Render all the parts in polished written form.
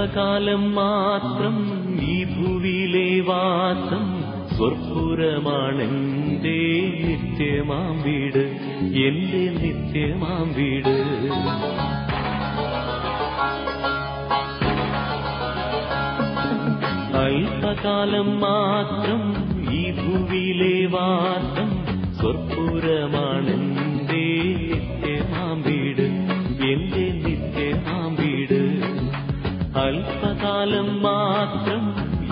അല്പകാലം മാത്രം ഈ ഭൂവിയിലെ വാസം സ്വർപ്പുരമാണെന്റെ നിത്യമാം വീട്, എന്റെ നിത്യമാം വീട്. അല്പകാലം മാത്രം ഈ ഭൂവിയിലെ വാസം സ്വർപ്പുരമാണെന്റെ നിത്യമാം വീട്, എന്റെ നിത്യമാം വീട്. അല്പകാലം മാത്രം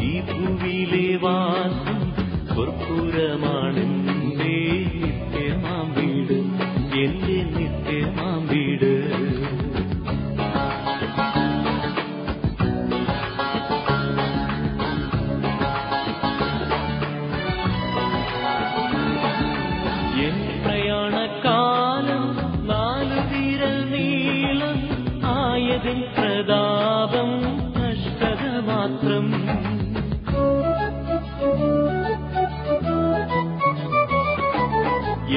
ഈ ഭൂവിയിലെ വാസം സ്വർപ്പുരമാണെന്റെ നിത്യമാം വീട്, എന്റെ നിത്യമാം വീട്. എൻ പ്രയാണകാലം 4 വിരൽ നീളം ആയതിൻ പ്രതാപം കഷ്ടത മാത്രം.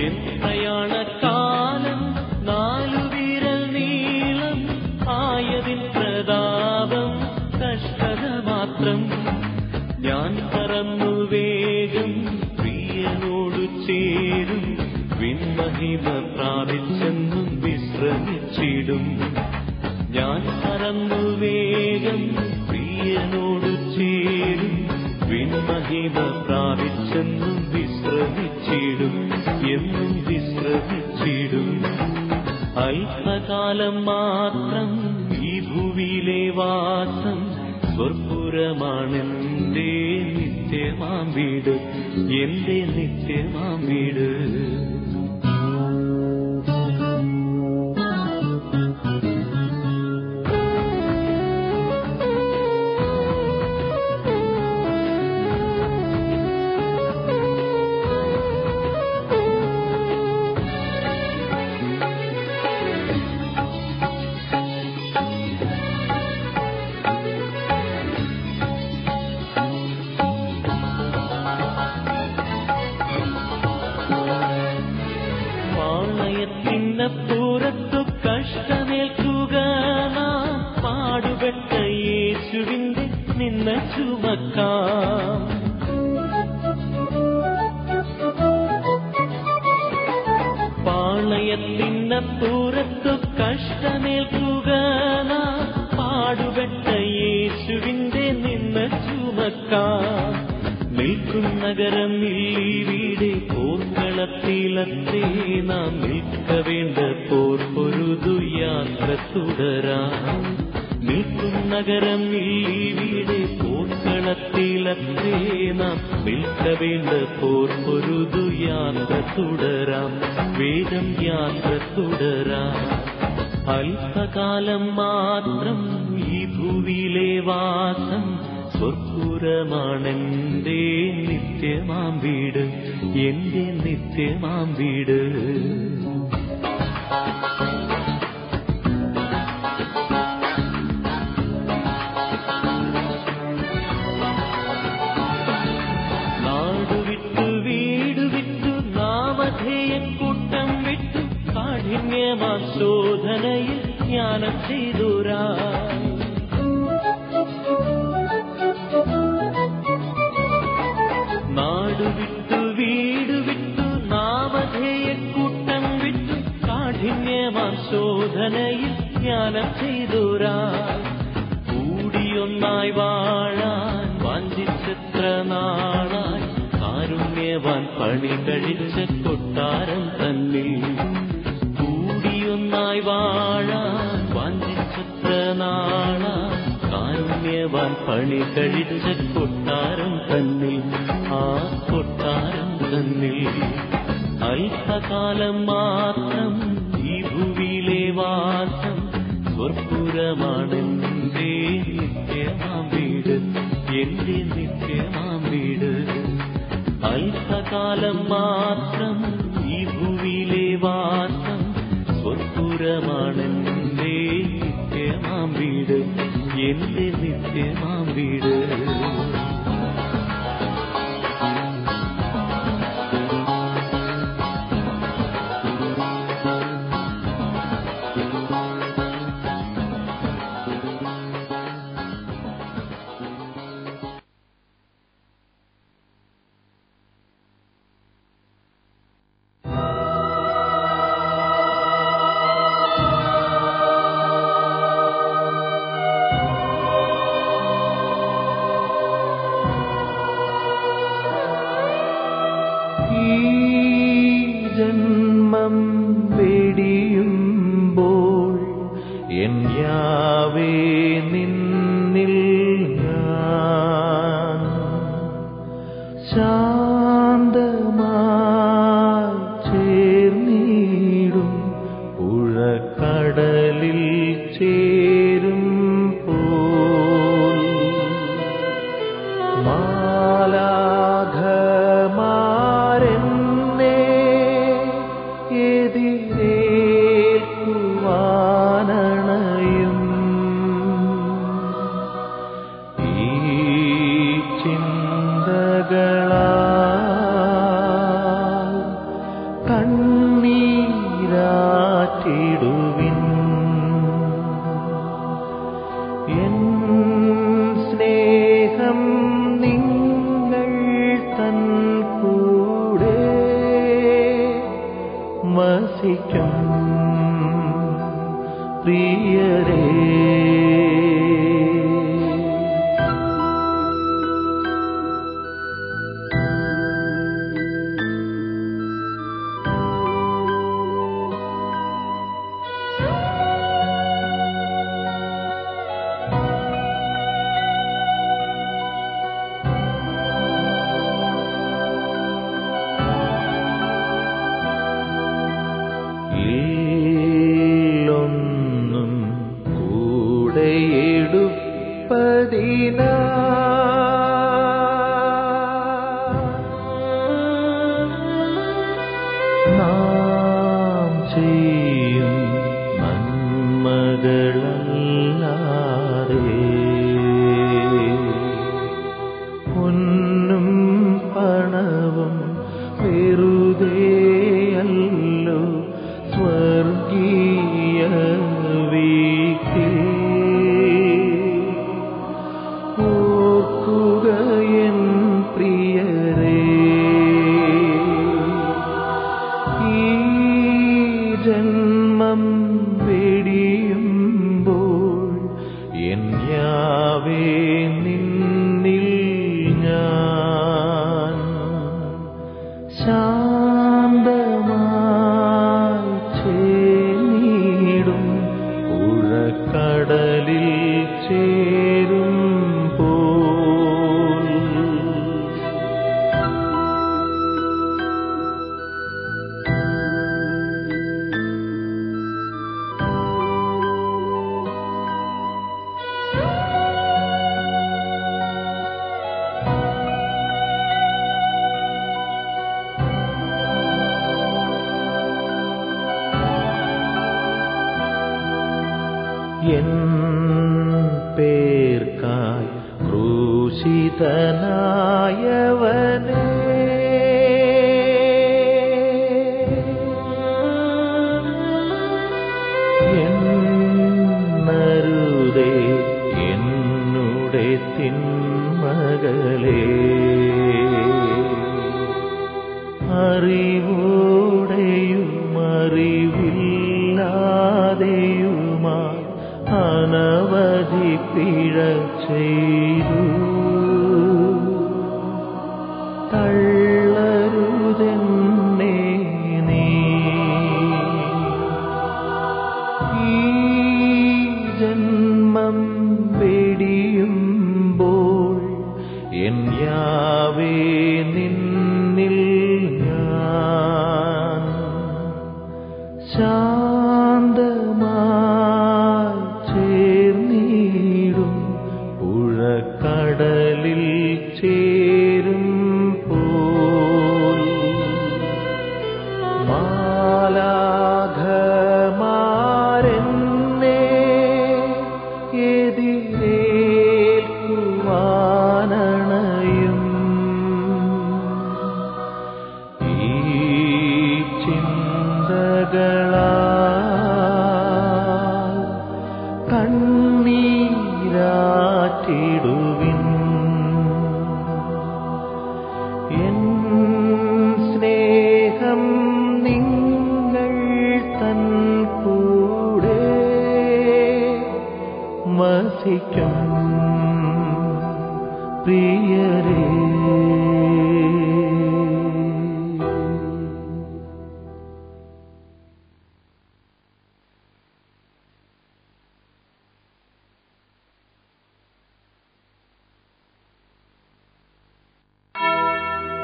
എൻ പ്രയാണകാലം 4 വിരൽ നീളം ആയതിൻ പ്രതാപം കഷ്ടത മാത്രം. ഞാൻ പറന്നു വേഗം പ്രിയനോടു ചേരും, വിൺമഹിമ പ്രാപിച്ചെന്നും വിശ്രമിച്ചിടും. ഞാൻ പറന്നു വേഗം പ്രിയനോടു ചേരും, വിൺമഹിമ പ്രാപിച്ചെന്നും വിശ്രമിച്ചിടും, എന്നും വിശ്രമിച്ചിടും. അല്പകാലം മാത്രം ഈ ഭൂവിയിലെ വാസം സ്വർപ്പുരമാണെന്റെ നിത്യമാം വീട്, എന്റെ നിത്യമാം വീട്. പാളയത്തിനപ്പുറത്തു കഷ്ടമേൽക്കുക നാം, പാടുപെട്ട യേശുവിന്റെ നിന്ന ചുമക്കാം. പാളയത്തിനപ്പുറത്തു കഷ്ടമേൽക്കുക നാം, പാടുപെട്ട യേശുവിന്റെ നിന്ന ചുമക്കാം. നിൽക്കും നഗരം ഇവിടെ പോർക്കളത്തിലത്തേ, നാം നിൽക്കവേണ്ട പോർപ്പൊരുതു യാത്ര തുടരാം. നിൽക്കും നഗരം ഇവിടെ പോർക്കളത്തിലത്തേ, നാം നിൽക്കവേണ്ട പോർപ്പൊരുതു യാത്ര തുടരാം, വേഗം യാത്ര തുടരാം. അല്പകാലം മാത്രം ഈ ഭൂവിയിലെ വാസം സ്വർപ്പുരമാണെന്റെ നിത്യമാം വീട്, എന്റെ നിത്യമാം വീട്. നാടുവിട്ടു വീട് വിട്ടു നാമധേയക്കൂട്ടം വിട്ടു കാഠിന്യമാ ശോധനയിൽ ജ്ഞാനം ചെയ്തുരാ. നാടുവിട്ടു വീട് വിട്ടു നാമധേയക്കൂട്ടം വിട്ടു കാഠിന്യമാ ശോധനയിൽ ജ്ഞാനം ചെയ്തുരാ. കൂടിയൊന്നായി വാഴാൻ വാഞ്ചിച്ചെത്ര നാളായി, കാരുണ്യവാൻ പണി കഴിച്ച കൊട്ടാരം തന്നിൽ. കൂടിയൊന്നായി വാഴാൻ വാഞ്ചിച്ചെത്ര നാളായി, കാരുണ്യവാൻ പണി കഴിച്ച കൊട്ടാരം തന്നിൽ, ആ കൊട്ടാരം തന്നിൽ. അല്പകാലം മാത്രം ഈ ഭൂവിയിലെ വാസം സ്വർപ്പുരമാണെന്റെ നിത്യമാം വീട്, എന്റെ നിത്യമാം വീട്. അല്പകാലം മാത്രം ഈ ഭൂവിയിലെ വാസം സ്വർപ്പുരമാണെന്റെ നിത്യമാം വീട്, എന്റെ നിത്യമാം വീട്. ജന്മം വെടിയുമ്പോൾ എൻ യാവേ നിന്നിൽ ഞാൻ ശാന്തമായി ചേർന്നിടും പുഴക്കടലിൽ ചേരും പോൽ മാലാഖമാരെന്നെ എതിരേൽക്കുവാനണയും ഈ ചിന്തകളാൽ കണ്ണീരാറ്റിടുവിൻ എൻ സ്നേഹം നിങ്ങൾ തൻ കൂടെ വസിക്കും പ്രിയരേ. ൊന്നും കൂടെയെടുപ്പതിനാ നാം ചെയ്യും നന്മകളല്ലാതെ പൊന്നും പണവും വെറുതെയല്ലോ സ്വർഗീയ വീട്ടിൽ ഓർക്കുക എൻ പ്രിയരേ ഈ ജന്മം വെടിയുമ്പോൾ എൻ യാവേ നിന്നിൽ ഞാൻ ശാന്തമായി ചേർന്നിടും പുഴക്കടലിൽ ചേരും പോൽ എൻ പേർക്കായി ക്രൂശിതനായവനേ എന്നരുതേ എന്നുടെ തിന്മകളെ അറിവോടെയും അറിവില്ലാതെയുമായി അനവധി പിഴ ചെയ്തു തള്ളരുതെന്നെ നീ ഈ ജന്മം വെടിയുമ്പോൾ എൻ യാവേ നിന്നിൽ ഞാൻ ശാന്തമായി ചേർന്നിടും പുഴക്കടലിൽ ചേരും പോൽ മാലാഖമാരെന്നെ എതിരേൽക്കുവാനണയും ഈ ചിന്തകളാൽ കണ്ണീരാറ്റിടുവിൻ എൻ സ്നേഹം നിങ്ങൾ തൻ കൂടെ വസിക്കും പ്രിയരേ.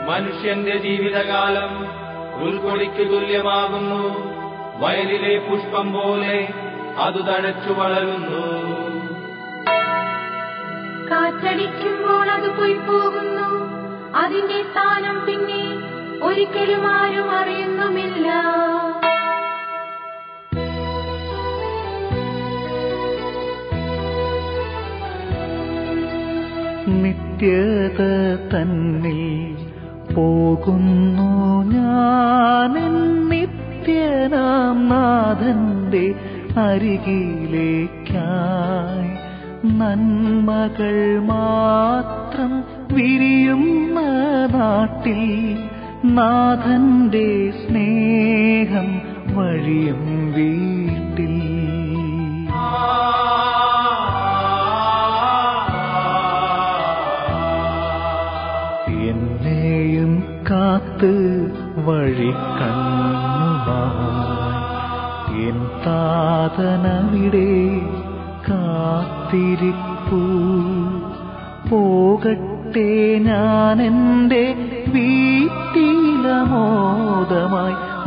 മനുഷ്യന്റെ ജീവിതകാലം ഉൾക്കൊടിക്ക് തുല്യമാകുന്നു. വയലിലെ പുഷ്പം പോലെ അത് തഴച്ചു വളരുന്നു. കാറ്റടിക്കുമ്പോൾ അത് പോയി പോകുന്നു, അതിന്റെ സ്ഥാനം പിന്നെ ഒരിക്കലും ആരും അറിയുന്നുമില്ല. നിത്യത തന്നിൽ പോകുന്നു ഞാൻ, നിത്യനാം നാഥന്റെ അരികിലേക്കായി. നന്മകൾ മാത്രം വിരിയുന്ന നാട്ടിൽ നാഥന്റെ സ്നേഹം വഴിയും വീട്ടിൽ. എന്നെയും കാത്ത് വഴി കണ്ണുമായി എൻ താതനവിടെ കാത്തിരിപ്പു. പോകട്ടെ ഞാനെന്റെ വീട്ടിലമോദമായി,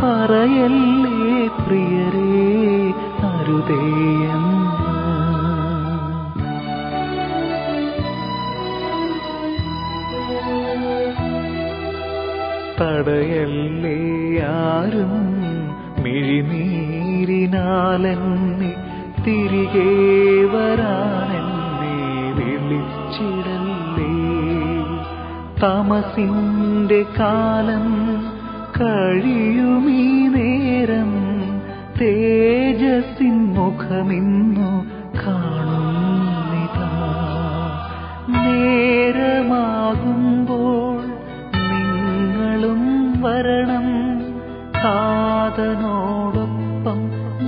പറയല്ലേ പ്രിയരേ അരുതേയെന്ന്. തടയല്ലേ ആരും മിഴിനീരിനാലെന്നെ, തിരികെ വരാനെന്നെ വിളിച്ചിടല്ലേ. തമസിന്റെ കാലം കഴിയുമീ നേരം, തേജസ്സിൻ മുഖമിന്നു കാണുന്നിതാ. നേരമാകുമ്പോൾ നിങ്ങളും വരണം, താതനോടൊപ്പം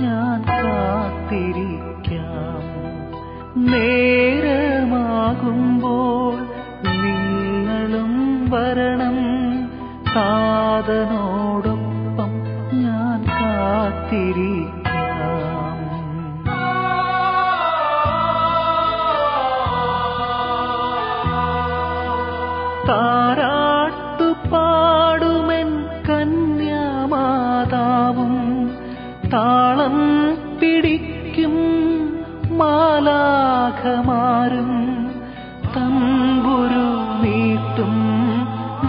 ഞാൻ കാത്തിരിക്കാം. നേരമാകുമ്പോൾ നിങ്ങളും വരണം, താതനോടൊപ്പം ഞാൻ കാത്തിരിക്കാം. താരാട്ടുപാടുമെൻ കന്യാമാതാവും, താളം പിടിക്കും മാലാഖമാരും, തമ്പുരു നീട്ടും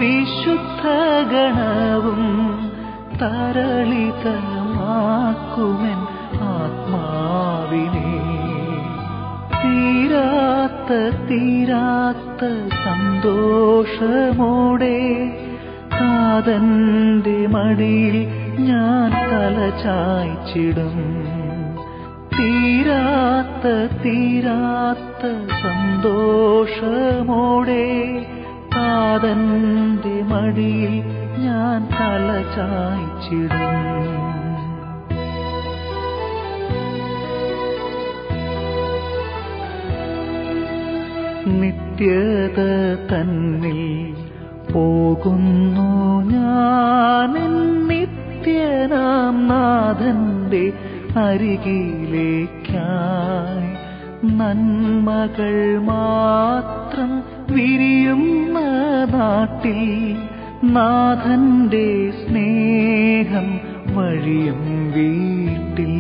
വിശുദ്ധ ഗണവും, തരളിതമാക്കുമെൻ ആത്മാവിനെ. തീരാത്ത സന്തോഷമോടെ താതന്റെ മടിയിൽ ഞാൻ തല ചായ്ച്ചിടും. തീരാത്ത സന്തോഷമോടെ താതന്റെ മടിയിൽ ഞാൻ തല ചായ്ച്ചിടും. നിത്യത തന്നിൽ പോകുന്നു ഞാൻ, നിത്യനാം നാഥന്റെ അരികിലേക്കായി. നന്മകൾ മാത്രം വിരിയുന്ന നാട്ടിൽ നാഥന്റെ സ്നേഹം വഴിയും വീട്ടിൽ.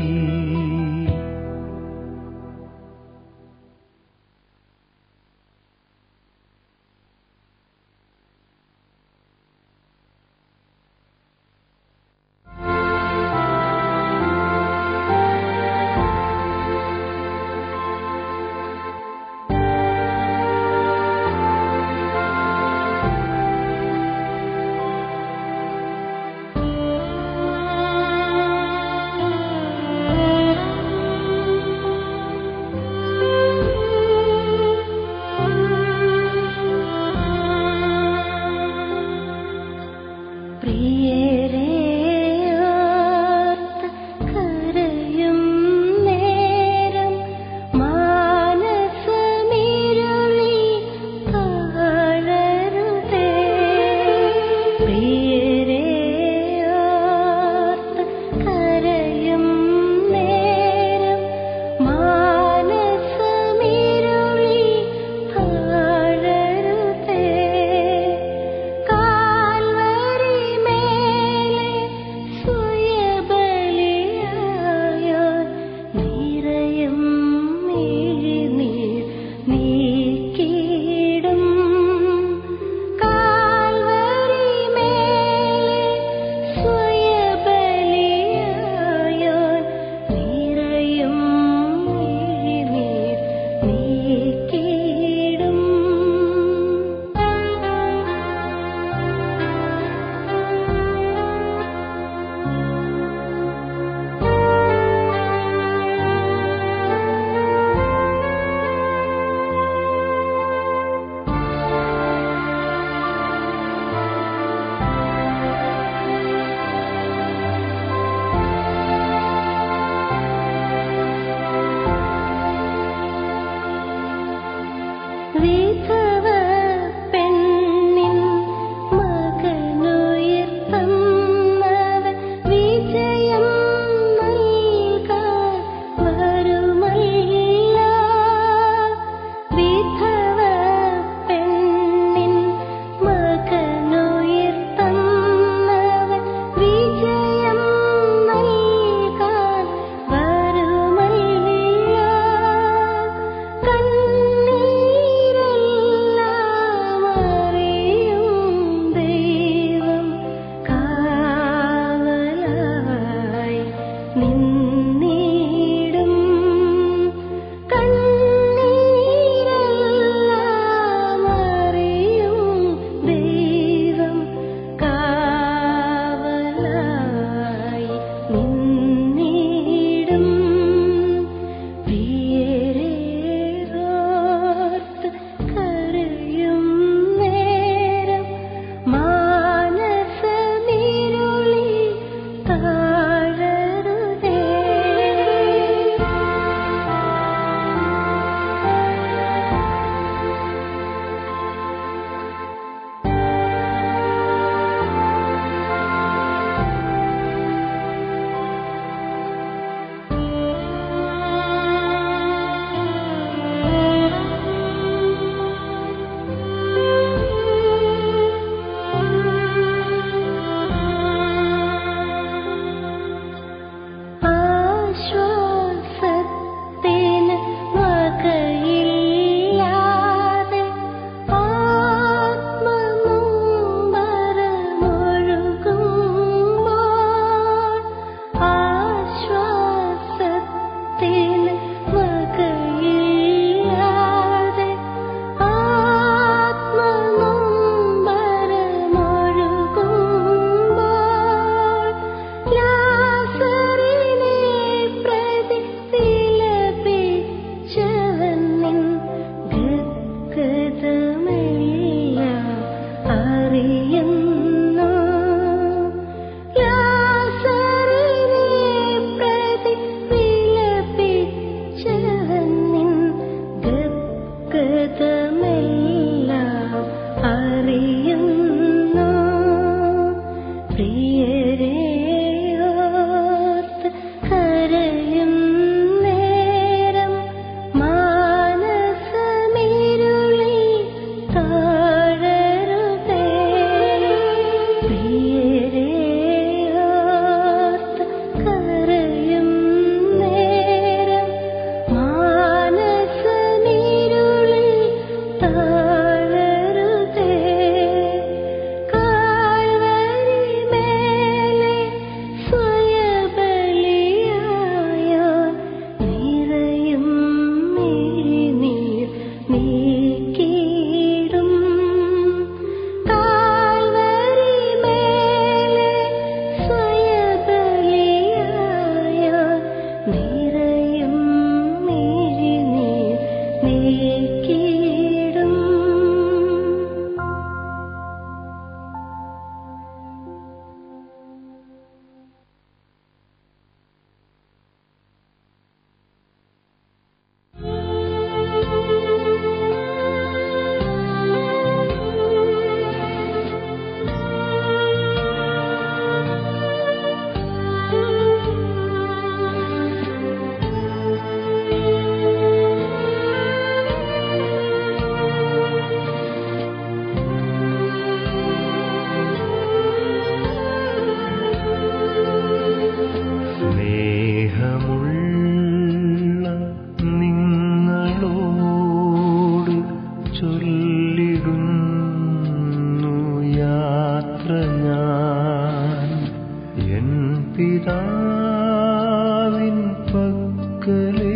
പിതാവിൻ പക്കലേക്ക്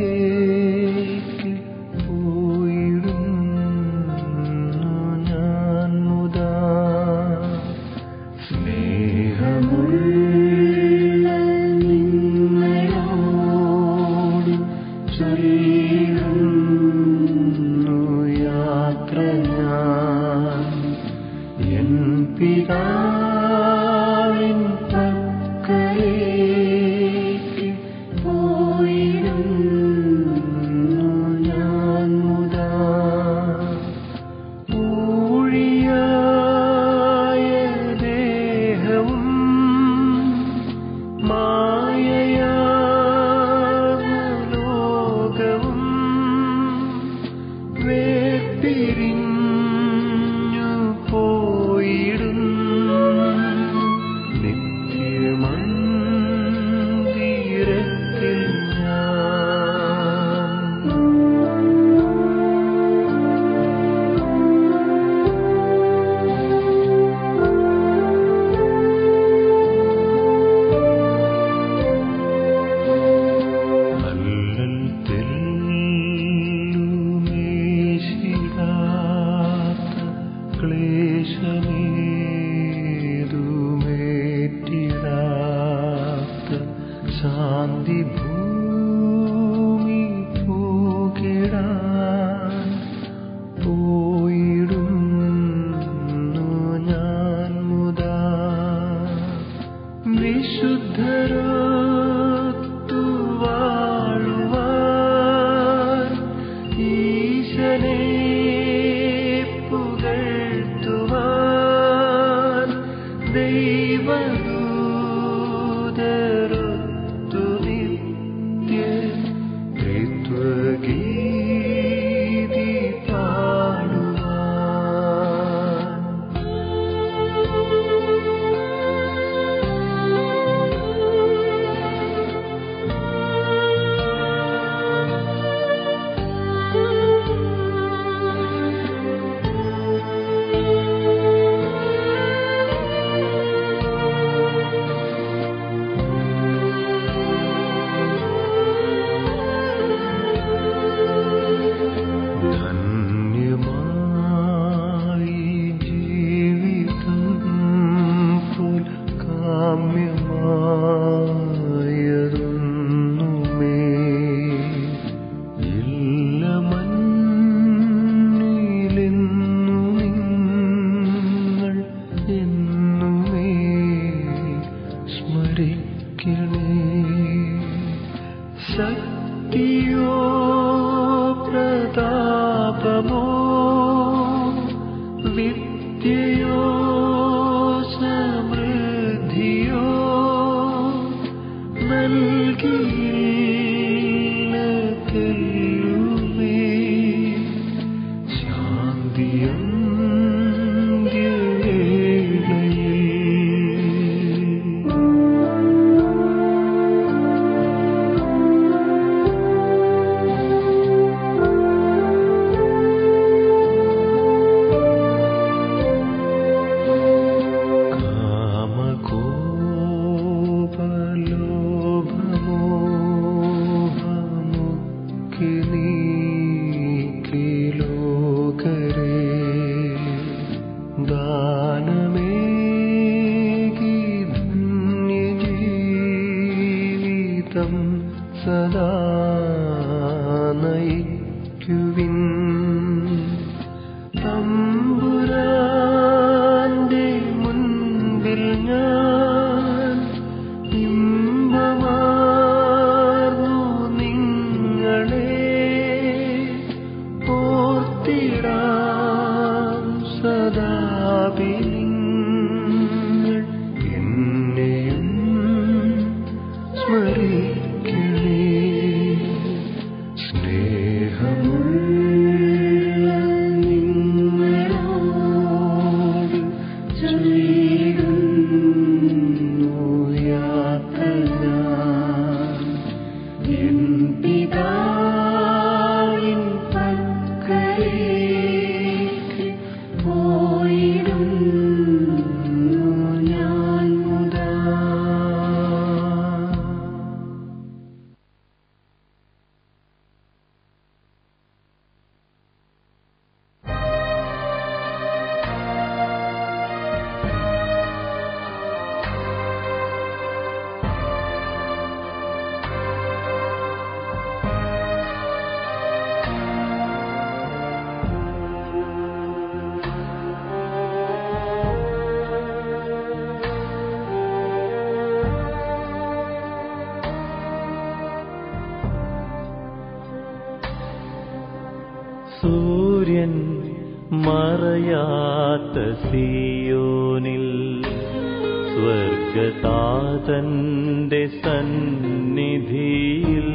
പോയിടുന്നു ഞാൻ മുതാ. സ്നേഹമുള്ള നിങ്ങളോട് ചൊല്ലുന്നു യാത്ര ഞാൻ. എൻ പിതാവിൻ പക്കലേക്ക് പോയിടുന്നു ഞാൻ മുതാ. ഊഴിയായ ദേഹവും മായയാർന്ന ലോകവും വേർപിരിഞ്ഞു പോയിടും നിത്യമന്ദിരത്തിൽ ഞാൻ. അല്ലൽ തെല്ലുമേശിടാത്ത ക്ലേശമേതുമേറ്റിടാത്ത ശാന്തി ഭൂമി പൂകിടാൻ പോയിടുന്നു ഞാൻ മുതാ. വിശുദ്ധരൊത്തു വാഴുവാൻ ഈശനെ പുകഴ്ത്തുവാൻ ദൈവദൂതരൊത്തു നിത്യ ത്രിത്വഗീതി പാടുവാൻ. ധന്യമായി ജീവിതം പോൽ കാമ്യമായതൊന്നുമേ ഇല്ല മണ്ണിലെന്നു നിങ്ങൾ എന്നുമേ സ്മരിക്കണേ. ശക്തിയോ പ്രതാപമോ വിദ്യയോ സമൃദ്ധിയോ നൽകിയില്ല തെല്ലുമേ ശാന്തിയന്ത്യവേളയിൽ. കാമകോപലോഭമോഹമുക്കി നീക്കി ലോകരെ ദാനമേകി ധന്യജീവിതം സദാ നയിക്കുവിൻ. തമ്പുരാന്റെ മുൻപിൽ ഞാൻ ഇമ്പമാർന്നു നിങ്ങളെ ഓർത്തിടാം സദാപിനിങ്ങൾ എന്നെയും സ്മരിക്കണേ. മറയാത്ത സിയോനിൽ സ്വർഗതാതന്റെ സന്നിധിയിൽ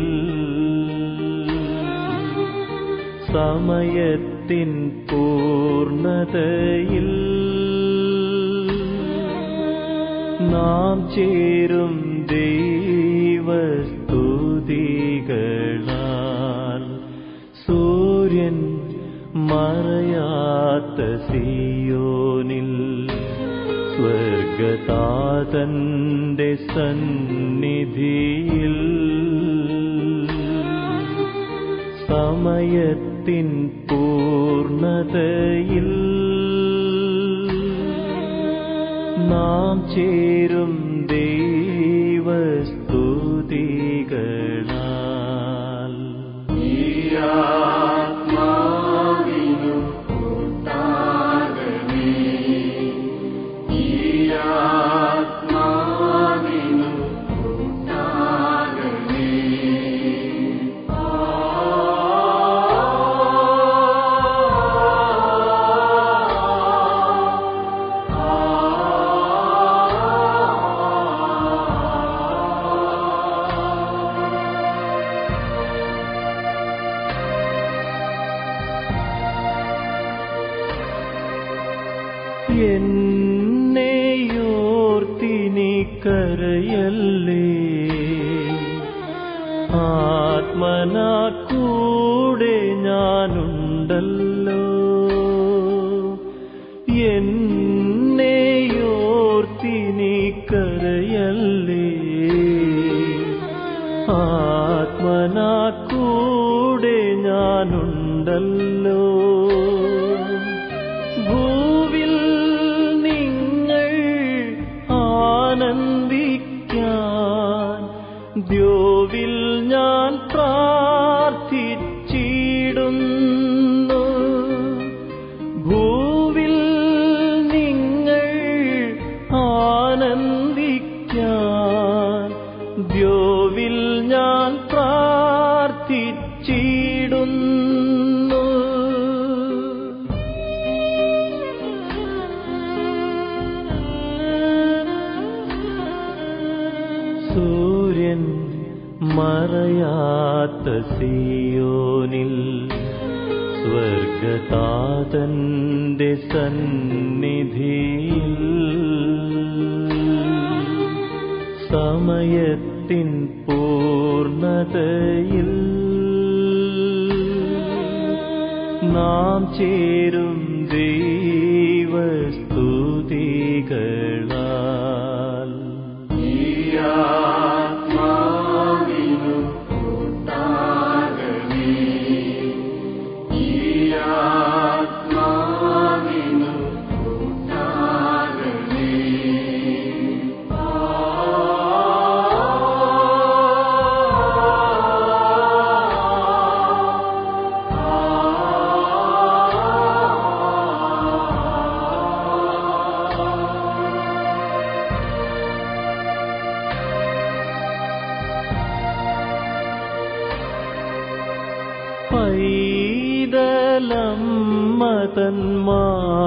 സമയത്തിൻ പൂർണ്ണതയിൽ നാം ചേരും ദൈവസ്തുതികളാൽ സൂര്യൻ മറയാത്ത സിയോനിൽ സ്വർഗതാതന്റെ സന്നിധിയിൽ സമയത്തിൻ പൂർണ്ണതയിൽ നാം ചേരും ദൈവസ്തുതികളാൽ എന്നെയോർത്തിനി കരയല്ലേ, ആത്മനാ കൂടെ ഞാനുണ്ടല്ലോ. എന്നെയോർത്തിനി കരയല്ലേ, ആത്മനാ കൂടെ ഞാനുണ്ടല്ലോ. ഭൂവിൽ നിങ്ങൾ ആനന്ദിക്കാൻ ദ്യോവിൽ ഞാൻ പ്രാർത്ഥിച്ചിടുന്നു. ഭൂവിൽ നിങ്ങൾ ആനന്ദിക്കാൻ ദ്യോവിൽ ഞാൻ പ്രാർത്ഥിച്ചിടുന്നു. സൂര്യൻ മറയാത്ത സിയോനിൽ സ്വർഗതാതന്റെ സന്നിധിയിൽ സമയത്തിൻ പൂർണ്ണതയിൽ നാം ചേരും ദൈവസ്തുതികളാൽ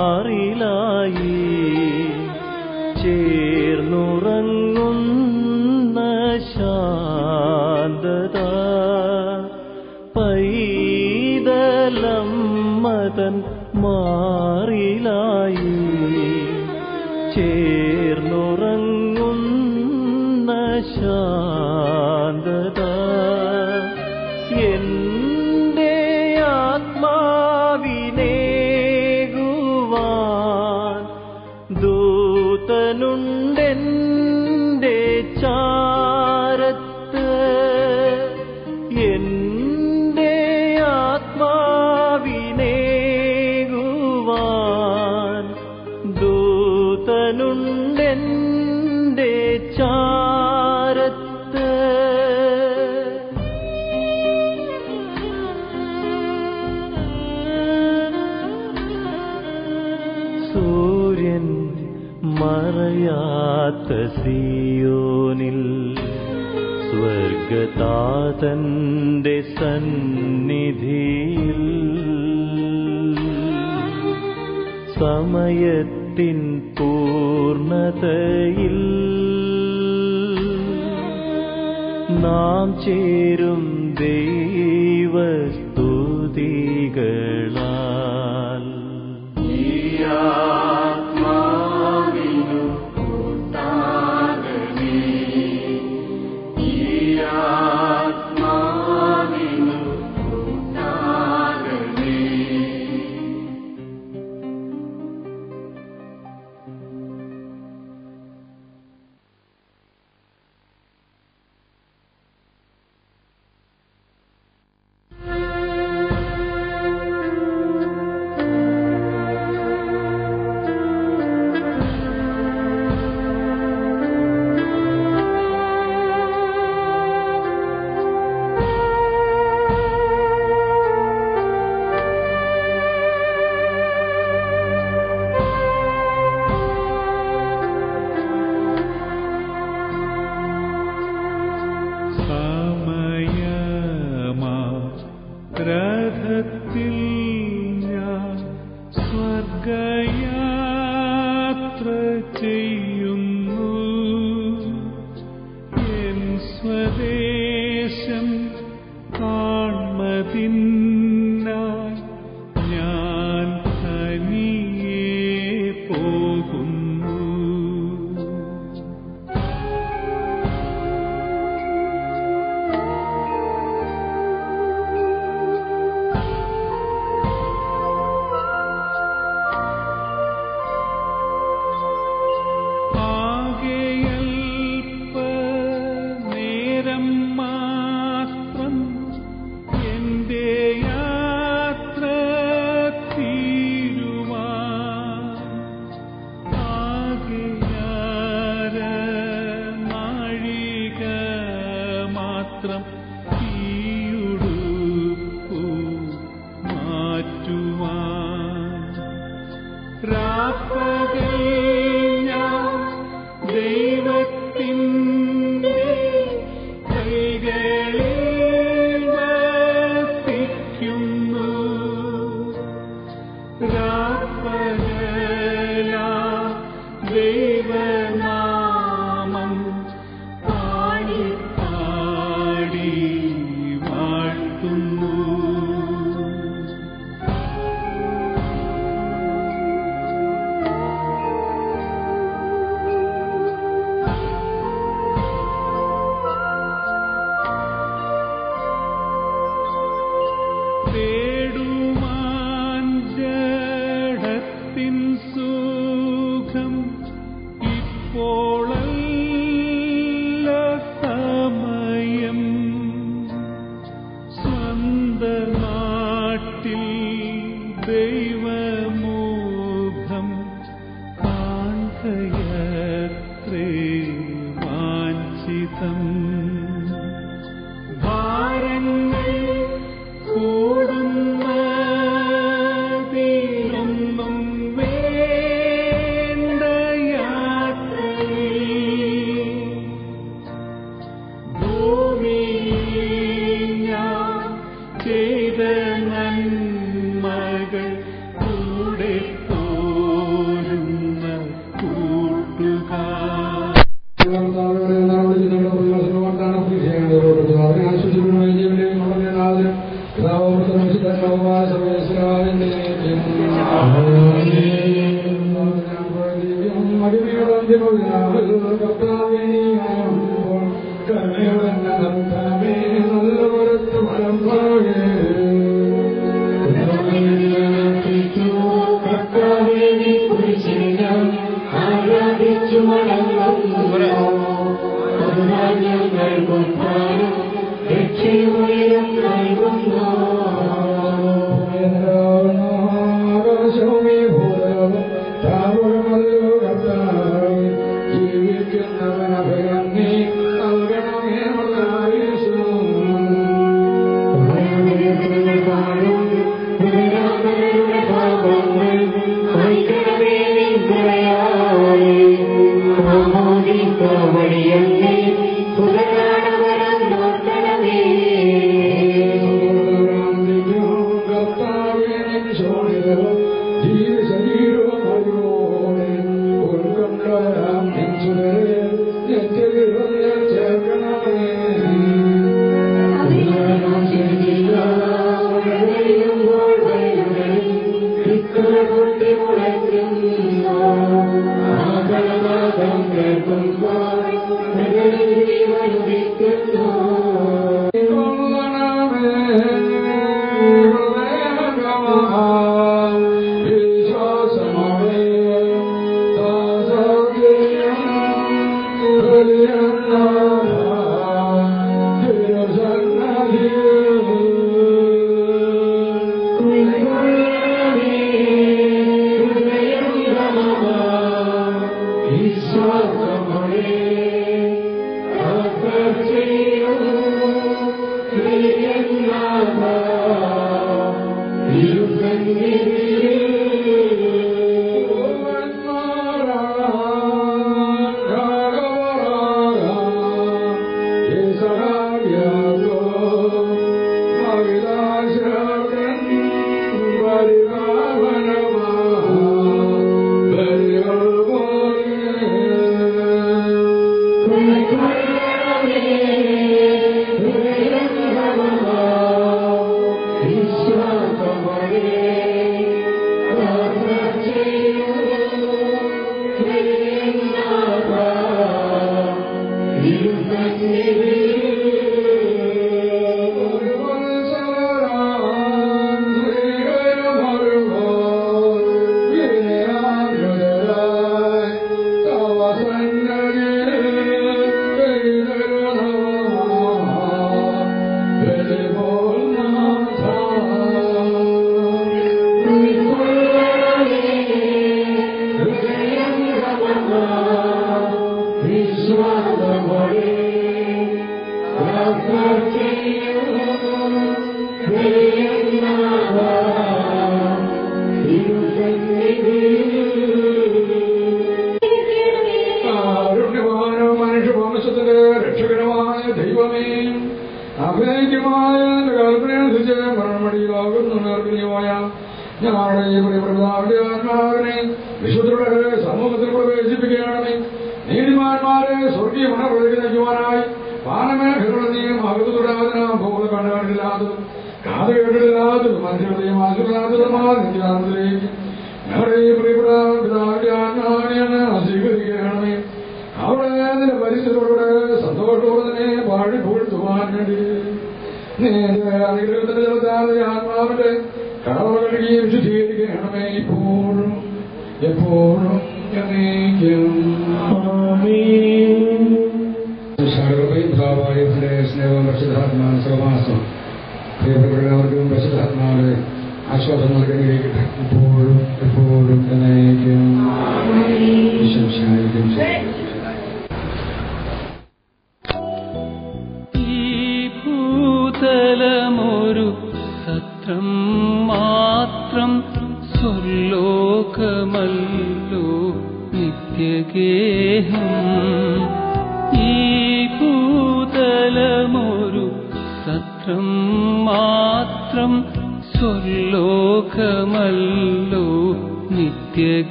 പൈതലമ്മതന്മാറിലായി ചേർന്നുറങ്ങുന്ന ശാന്തത, പൈതലമ്മതന്മാറിലായി ചേർന്നുറങ്ങുന്ന ശാന്തത എന്റെ ആത്മാവിനേകുവാൻ ദൂതനുണ്ടെന്റെ ചാരത്ത്. എന്റെ ആത്മാവിനേകുവാൻ ദൂതനുണ്ടെന്റെ ചാരത്ത്. സൂര്യൻ മറയാത്ത സിയോനിൽ സ്വർഗതാതന്റെ സന്നിധിയിൽ സമയത്തിൻ പൂർണ്ണതയിൽ നാം ചേരും ദൈവസ്തുതികളാൽ. രഥത്തിൽ ഞാൻ സ്വർഗയാത്ര ചെയ്യുന്നു. എൻ സ്വദേശം കാൺമതിനായി ഞാൻ തനിയെ പോകുന്നു. Pura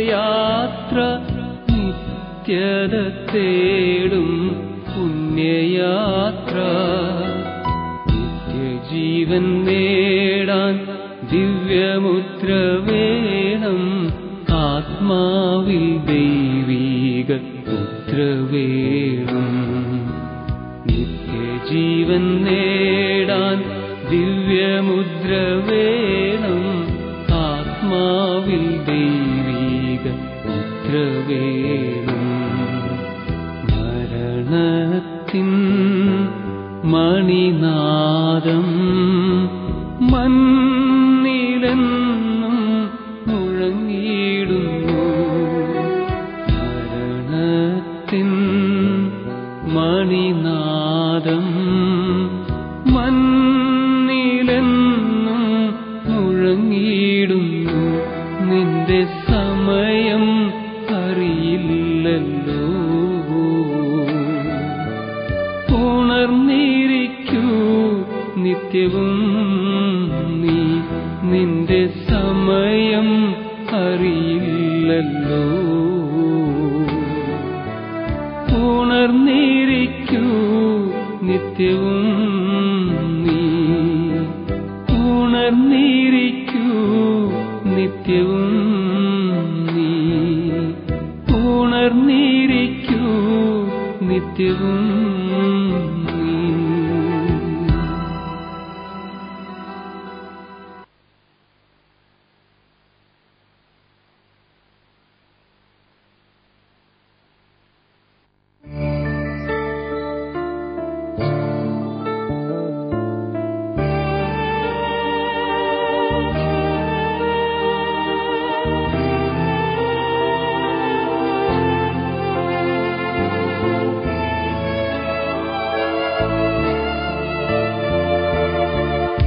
യാത്ര നിത്യത തേടും പുണ്യ ജീവൻ നേടാൻ ദിവ്യമുദ്ര വേണം, ആത്മാവിൽ ദൈവീക മുദ്ര വേണം. നിത്യജീവൻ നേടാൻ ദിവ്യമുദ്ര വേണം, ആത്മാവിൽ ദൈവീക മുദ്ര വേണം. മരണത്തിൻ മണിനാദം മണ്ണിലെന്നും മുഴങ്ങിയിടുന്നു. മരണത്തിൻ മണിനാദം മണ്ണിലെന്നും മുഴങ്ങിയിടുന്നു. നിന്റെ സമയം അറിയില്ലല്ലോ. ഉണർന്നിരിക്കൂ നിത്യവും നീ, നിന്റെ സമയം അറിയില്ലല്ലോ. ഉണർന്നിരിക്കൂ നിത്യവും നീ, ഉണർന്നിരിക്കൂ നിത്യവും നീ, ഉണർന്നിരിക്കൂ നിത്യവും നീ.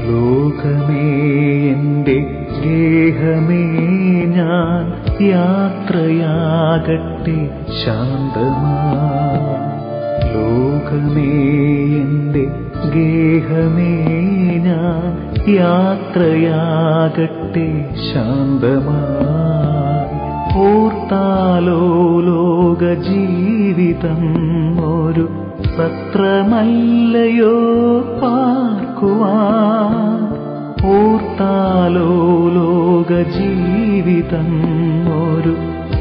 ലോകമേ എന്റെ ഗേഹമേ ഞാൻ യാത്രയാകട്ടെ ശാന്തമായി. ലോകമേ എന്റെ ഗേഹമേ ഞാൻ യാത്രയാകട്ടെ ശാന്തമായി. ഓർത്താലോ ലോക ജീവിതം ഒരു സത്രമല്ലയോ പാർക്കുവാൻ. ഓർത്താലോ ലോക ജീവിതം ഒരു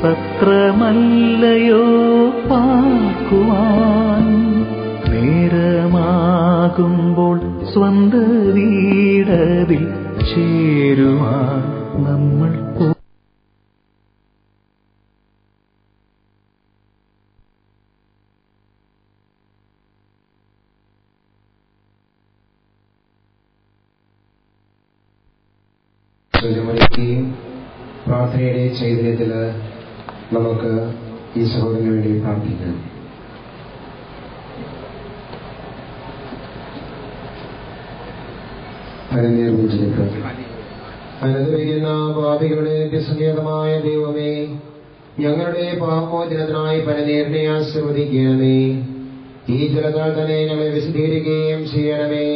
സത്രമല്ലയോ പാർക്കുവാൻ. നേരമാകുമ്പോൾ സ്വന്ത വീടതിൽ ചേരുവാൻ നമ്മൾ പ്രാർത്ഥനയുടെ ചൈതന്യത്തിൽ നമുക്ക് ഈ സഹോദരന് വേണ്ടി പ്രാർത്ഥിക്കാം. അനുഭവിക്കുന്ന പാപികളുടെ നിത്യസങ്കേതമായ ദൈവമേ, ഞങ്ങളുടെ പാപമോചനത്തിനായി പരനേരനെ ആശീർവദിക്കണമേ. ഈ ജലത്താൽ തന്നെ ഞങ്ങളെ വിശദീകരിക്കുകയും ചെയ്യണമേ.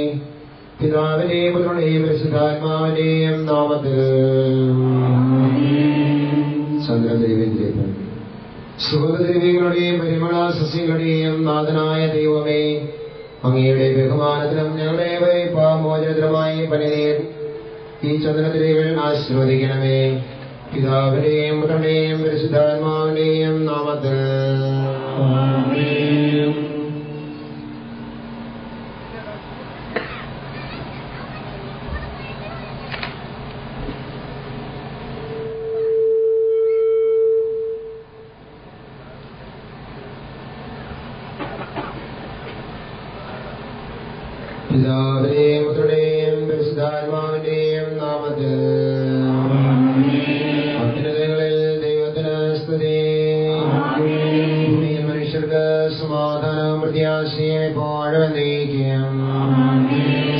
പിതാവിന്റെയും പുത്രന്റെയും പരിശുദ്ധാത്മാവിന്റെയും നാമത്തിൽ. ചന്ദ്രദേവേന്ദ്രൻ സുഗന്ധദ്രവ്യങ്ങളുടെയും പരിമള സസ്യങ്ങളുടെയും നാഥനായ ദൈവമേ, അങ്ങയുടെ ബഹുമാനത്തിലും ഞങ്ങളുടെ പാപമോചനത്തിനുമായി പരനേർ ഈ ചന്ദ്രദ്രവ്യങ്ങൾ ആശീർവദിക്കണമേ. പിതാവിന്റെയും പുത്രന്റെയും പരിശുദ്ധാത്മാവിന്റെയും നാമത്തിൽ. പിതാവിന്റെയും പുത്രന്റെയും പരിശുദ്ധാത്മാവിന്റെയും നാമത്തിൽ. അത്യുന്നതങ്ങളിൽ ദൈവത്തിന് സ്തുതി. മനുഷ്യർക്ക് സമാധാനം പ്രത്യാശയും എപ്പോഴും എന്നേക്കും.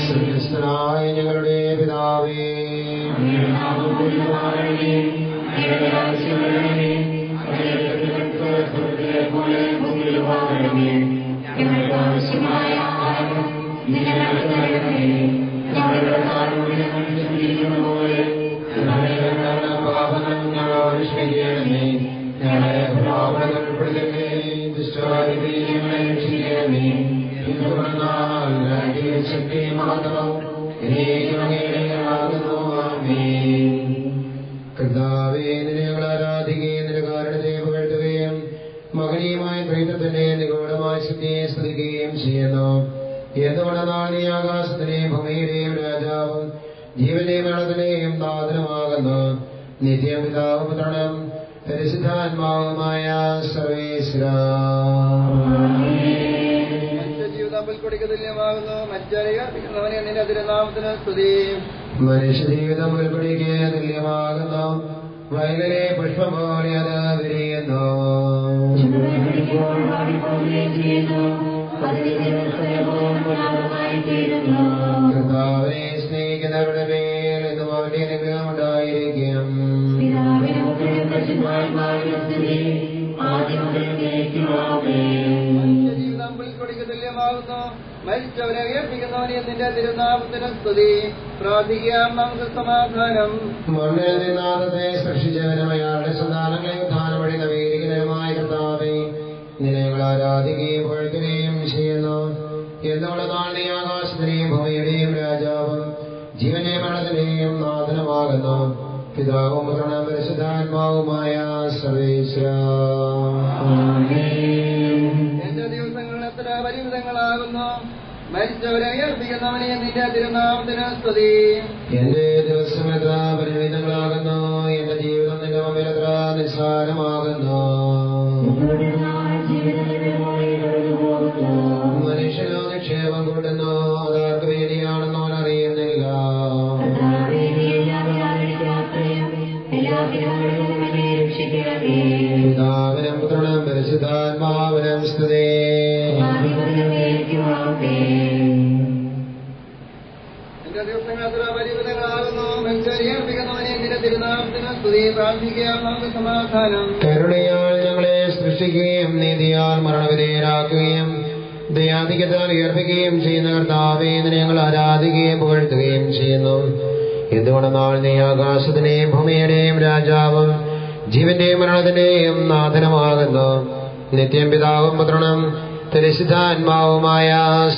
സ്വർഗ്ഗസ്ഥനായ ഞങ്ങളുടെ പിതാവേ, ശക്തി മഹത്വം കർത്താവേ, നിന്നെ ഞങ്ങൾ ആരാധിക്കുകയും നിന്റെ കാരണത്തെ പുകഴ്ത്തുകയും മഹനീയമായ ത്രിത്വത്തിന്റെ നിഗൂഢമായ ശക്തിയെ സ്തുതിക്കുകയും ചെയ്യുന്നു. എന്തുകൊണ്ടെന്നാൽ നീ ആകാശത്തിന്റെയും ഭൂമിയുടെയും രാജാവും ജീവന്റെയും മരണത്തിന്റെയും നാഥനുമാകുന്നു. നിത്യം പിതാവും പുത്രനും പരിശുദ്ധാത്മാവുമായ സർവേശ്വരാ. മനുഷ്യജീവിതം ഉൾക്കൊടിക്ക് തുല്യമാകുന്നു. വയലിലെ പുഷ്പം പോലെ അത് വിരിയുന്നു. കർത്താവിനെ സ്നേഹിക്കുന്നവരുടെ മേൽ എന്നും അവന്റെ അനുഗ്രഹം ഉണ്ടായിരിക്കും. ജീവിതം പുൽക്കൊടിക്ക് തുല്യമാകുന്നു. മരിച്ചവരെ ഉയർപ്പിക്കുന്നവനെ നിന്റെ തിരുനാമത്തിന് സ്തുതി. പ്രാർത്ഥിക്കാം നമുക്ക് സമാധാനം. മണ്ണിൽ നിന്നാദത്തെ സൃഷ്ടിച്ചവനും അയാളുടെ സന്താനങ്ങളെ ഉദ്ധാനം വഴി നവീകരിക്കുന്നതുമായ കർത്താവേ, നിന്നെ ഞങ്ങൾ ആരാധിക്കുകയും പുകഴ്ത്തുകയും ചെയ്യുന്നു. എന്തുകൊണ്ടെന്നാൽ നീ ആകാശത്തിന്റെയും ഭൂമിയുടെയും രാജാവും ജീവന്റെയും മരണത്തിന്റെയും നാഥനുമാകുന്നു. പിതാവും പുത്രനും പരിശുദ്ധാത്മാവുമായ സർവേശ്വരാ. എന്റെ ദിവസങ്ങൾ എത്ര പരിമിതങ്ങളാകുന്നു. മരിച്ചവരെ ഉയർപ്പിക്കുന്നവനെ നിന്റെ തിരുനാമത്തിന് സ്തുതി. എന്റെ ദിവസം എത്ര പരിമിതങ്ങളാകുന്നു. എന്റെ ജീവിതം നിന്റെ മുമ്പിൽ എത്ര നിസ്സാരമാകുന്നു. മനുഷ്യനോ നിക്ഷേപം കൂട്ടുന്നു, അതാർക്ക് വേണ്ടിയാണെന്ന് അവൻ അറിയുന്നില്ല. പിതാവിനും പുത്രനും പരിശുദ്ധാത്മാവിനും സ്തുതി. എന്റെ ദിവസങ്ങൾ എത്ര പരിമിതങ്ങളാകുന്നു. മരിച്ചവരെ ഉയർപ്പിക്കുന്നവനെ നിന്റെ തിരുനാമത്തിന് സ്തുതി. പ്രാർത്ഥിക്കാം നമുക്ക് സമാധാനം. കരുണയാൽ ഞങ്ങളെ സൃഷ്ടിക്കുകയും നീതിയാൽ മരണവിധേയരാക്കുകയും ദയാധിക്യത്താൽ ഉയർപ്പിക്കുകയും ചെയ്യുന്ന കർത്താവേ, നിന്നെ ഞങ്ങൾ ആരാധിക്കുകയും പുകഴ്ത്തുകയും ചെയ്യുന്നു. എന്തുകൊണ്ടെന്നാൽ നീ ആകാശത്തിന്റെയും ഭൂമിയുടെയും രാജാവും ജീവന്റെയും മരണത്തിന്റെയും നാഥനുമാകുന്നു. നിത്യം പിതാവും പുത്രനും പരിശുദ്ധാത്മാവുമായ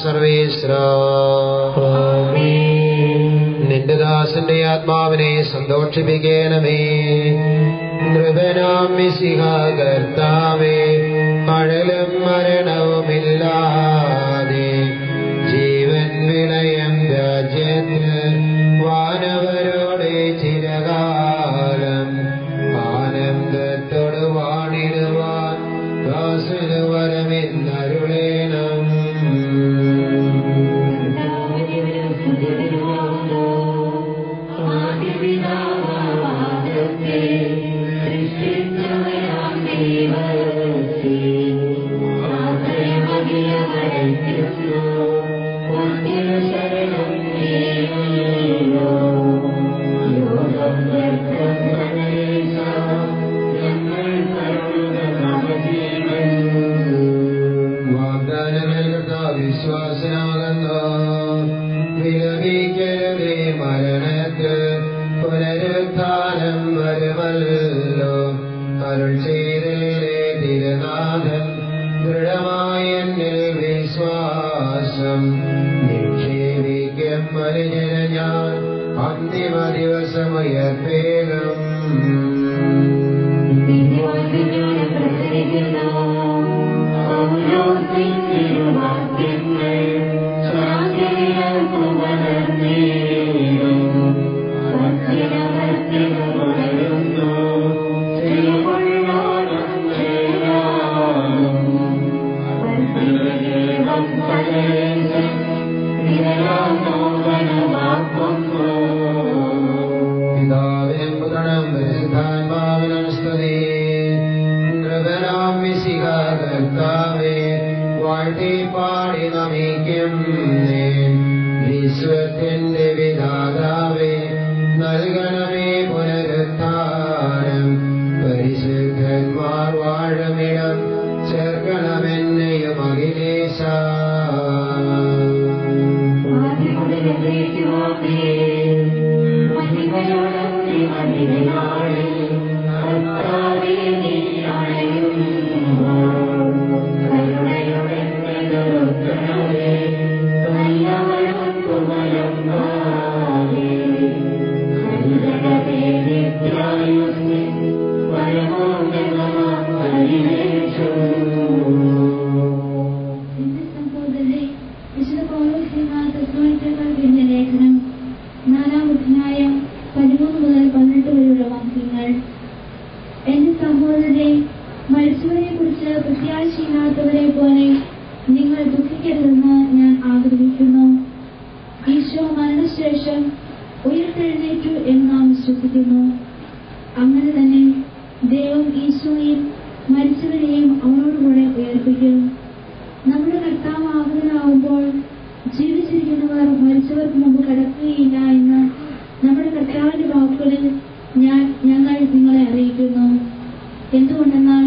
സർവേശ്വരാ. നിന്റെ ദാസന്റെ ആത്മാവിനെ സന്തോഷിപ്പിക്കണമേ. നൃപനാം മിശിഹ കർത്താവേ, മഴലും മരണവുമില്ലാതെ ജീവൻ വിളയം രാജ്യത്ത് വാനവരോടെ ചിരകാലം ആനന്ദത്തോട് വാണിടുവാൻ ദാസന് വരമെന്നരുളേണം. വാഗ്ദാനങ്ങൾ വിശ്വാസനാകുന്നു. വിലപിക്കരുതേ മരണത്തിൽ പുനരുത്ഥാനം വരുമല്ലോ. അരുൾ ചെയ്തേ തിരുനാഥൻ ദൃഢമായ എന്നിൽ വിശ്വാസം നിക്ഷേപിക്കും മനുജന ഞാൻ അന്തിമ ദിവസമുയർപ്പേകം. പിതാവിനും പുത്രനും പരിശുദ്ധാത്മാവിനും സ്തുതി. നൃപനാം മിശിഹ കർത്താവേ, വാഴ്ത്തി പാടി നമിക്കും വിശ്വത്തിന്റെ വിധാതാവേ, നൽകണമേ പുനരുത്ഥാനം. പരിശുദ്ധന്മാർ വാഴുമിടം ചേർക്കണമെന്നെയും അഖിലേശ. ും ഉയർപ്പിക്കുന്നു. അങ്ങനെ തന്നെ ദൈവം ഈശോയും മരിച്ചവരെയും അവനോടുകൂടെ ഉയർപ്പിക്കും. നമ്മുടെ കർത്താവ് ആഗതനാവുമ്പോൾ ജീവിച്ചിരിക്കുന്നവർ മരിച്ചവർക്ക് മുമ്പ് കിടക്കുകയില്ല എന്ന് നമ്മുടെ കർത്താവിന്റെ വാക്കുകളിൽ ഞങ്ങൾ നിങ്ങളെ അറിയിക്കുന്നു. എന്തുകൊണ്ടെന്നാൽ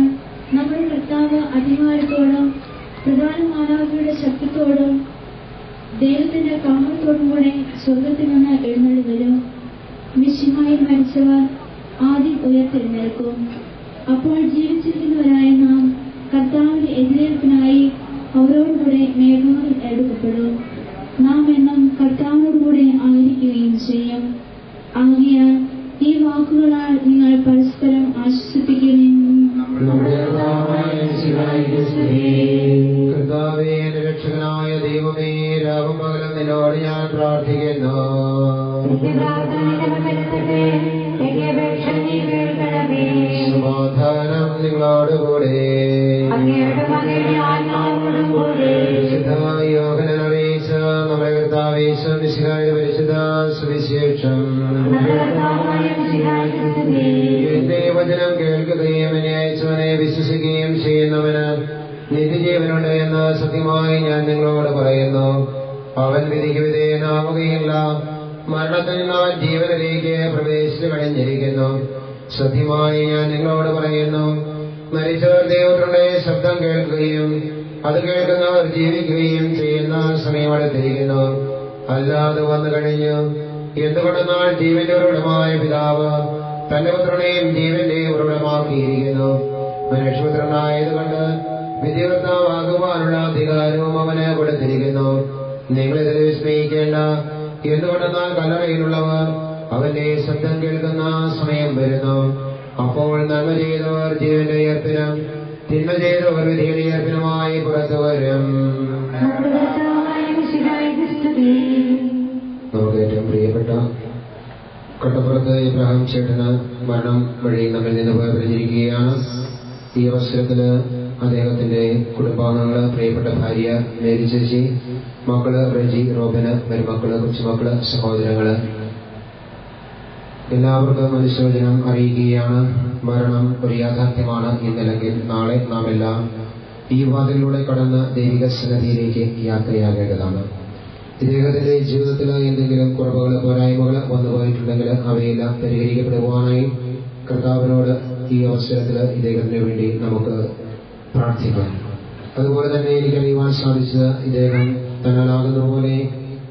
നമ്മുടെ കർത്താവ് അധികാരത്തോടും പ്രധാന മാലാഖയുടെ ശക്തിത്തോടും ദൈവത്തിന്റെ കാഹളത്തോടും കൂടെ സ്വർഗത്തിൽ നിന്ന് എഴുന്നള്ളി വരും. മിശിഹായിൽ മരിച്ചവർ ആദ്യം ഉയർത്തെഴുന്നേൽക്കും. അപ്പോൾ ജീവിച്ചിരിക്കുന്നവരായ നാം കർത്താവിന്റെ എതിരേൽപ്പിനായി അവരോടുകൂടെ മേഘങ്ങളിൽ എടുക്കപ്പെടും. നാം എന്നും കർത്താവിനോടുകൂടെ ആയിരിക്കുകയും ചെയ്യും. ആകയാൽ ഈ വാക്കുകളാൽ നിങ്ങൾ പരസ്പരം ആശ്വസിപ്പിക്കുകയും കർത്താവേ, എന്റെ രക്ഷകനായ ദൈവമേ, രാവും പകലും നിന്നോട് ഞാൻ പ്രാർത്ഥിക്കുന്നു. സമാധാനം നിങ്ങളോടുകൂടെ. യോഹന്നാൻ അറിയിച്ച നമ്മുടെ കർത്താവ് യേശു മിശിഹായുടെ പരിശുദ്ധ സുവിശേഷം. എന്റെ വചനം കേൾക്കുകയും എന്നെ അയച്ചവനെ വിശ്വസിക്കുകയും ചെയ്യുന്നവന് നിത്യജീവനുണ്ട് എന്ന് സത്യമായി ഞാൻ നിങ്ങളോട് പറയുന്നു. അവൻ വിധിക്ക് വിധേയനാവുകയില്ല, മരണത്തിൽ നിന്ന് അവൻ ജീവനിലേക്ക് പ്രവേശിച്ചു കഴിഞ്ഞിരിക്കുന്നു. സത്യമായി ഞാൻ നിങ്ങളോട് പറയുന്നു, മരിച്ചവർ ദൈവത്തിന്റെ ശബ്ദം കേൾക്കുകയും അത് കേൾക്കുന്നവർ ജീവിക്കുകയും ചെയ്യുന്ന സമയമടുത്തിരിക്കുന്നു. അല്ലാതെ വന്നു കഴിഞ്ഞു. എന്തുകൊണ്ടെന്നാൽ ജീവന്റെ ഉറവിടമായ പിതാവ് തന്റെ പുത്രനെയും ജീവന്റെ ഉറവിടമാക്കിയിരിക്കുന്നു. മനുഷ്യപുത്രനായതുകൊണ്ട് വിധികർത്താവാകുവാനുള്ള അധികാരവും അവന് കൊടുത്തിരിക്കുന്നു. നിങ്ങളിത് വിസ്മയിക്കേണ്ട. എന്തുകൊണ്ടെന്നാൽ കല്ലറയിലുള്ളവർ അവന്റെ ശബ്ദം കേൾക്കുന്ന സമയം വരുന്നു. അപ്പോൾ നന്മ ചെയ്തവർ ജീവന്റെ ഉയർപ്പിനും തിന്മ ചെയ്തവർ വിധിയുടെ ഉയർപ്പിനുമായി പുറത്തു വരും. നമുക്ക് ഏറ്റവും പ്രിയപ്പെട്ട കട്ടപ്പുറത്ത് ഇബ്രാഹിം ചേട്ടന് മരണം വഴി നമ്മിൽ നിന്ന് വേർപിരിഞ്ഞിരിക്കുകയാണ്. ഈ അവസരത്തില് അദ്ദേഹത്തിന്റെ കുടുംബാംഗങ്ങള്, പ്രിയപ്പെട്ട ഭാര്യ മേരി ചേച്ചി, മക്കള് റെജി, റോബിന്, മരുമക്കള്, കൊച്ചുമക്കള്, സഹോദരങ്ങള്, എല്ലാവർക്കും അനുശോചനം അറിയിക്കുകയാണ്. മരണം ഒരു യാഥാർത്ഥ്യമാണ്. ഇന്നല്ലെങ്കിൽ നാളെ നാം എല്ലാം ഈ വാതിലൂടെ കടന്ന് ദൈവിക സന്നിധിയിലേക്ക് യാത്രയാകേണ്ടതാണ്. ഇദ്ദേഹത്തിന്റെ ജീവിതത്തിൽ എന്തെങ്കിലും കുറവുകള്, പോരായ്മകള് വന്നുപോയിട്ടുണ്ടെങ്കിൽ അവയെല്ലാം പരിഹരിക്കപ്പെടുവാനായി കർത്താവിനോട് ഈ അവസരത്തിൽ ഇദ്ദേഹത്തിന് വേണ്ടി നമുക്ക് പ്രാർത്ഥിക്കാം. അതുപോലെ തന്നെ എനിക്കറിയുവാൻ സാധിച്ചത് ഇദ്ദേഹം തന്നാലാകുന്നതുപോലെ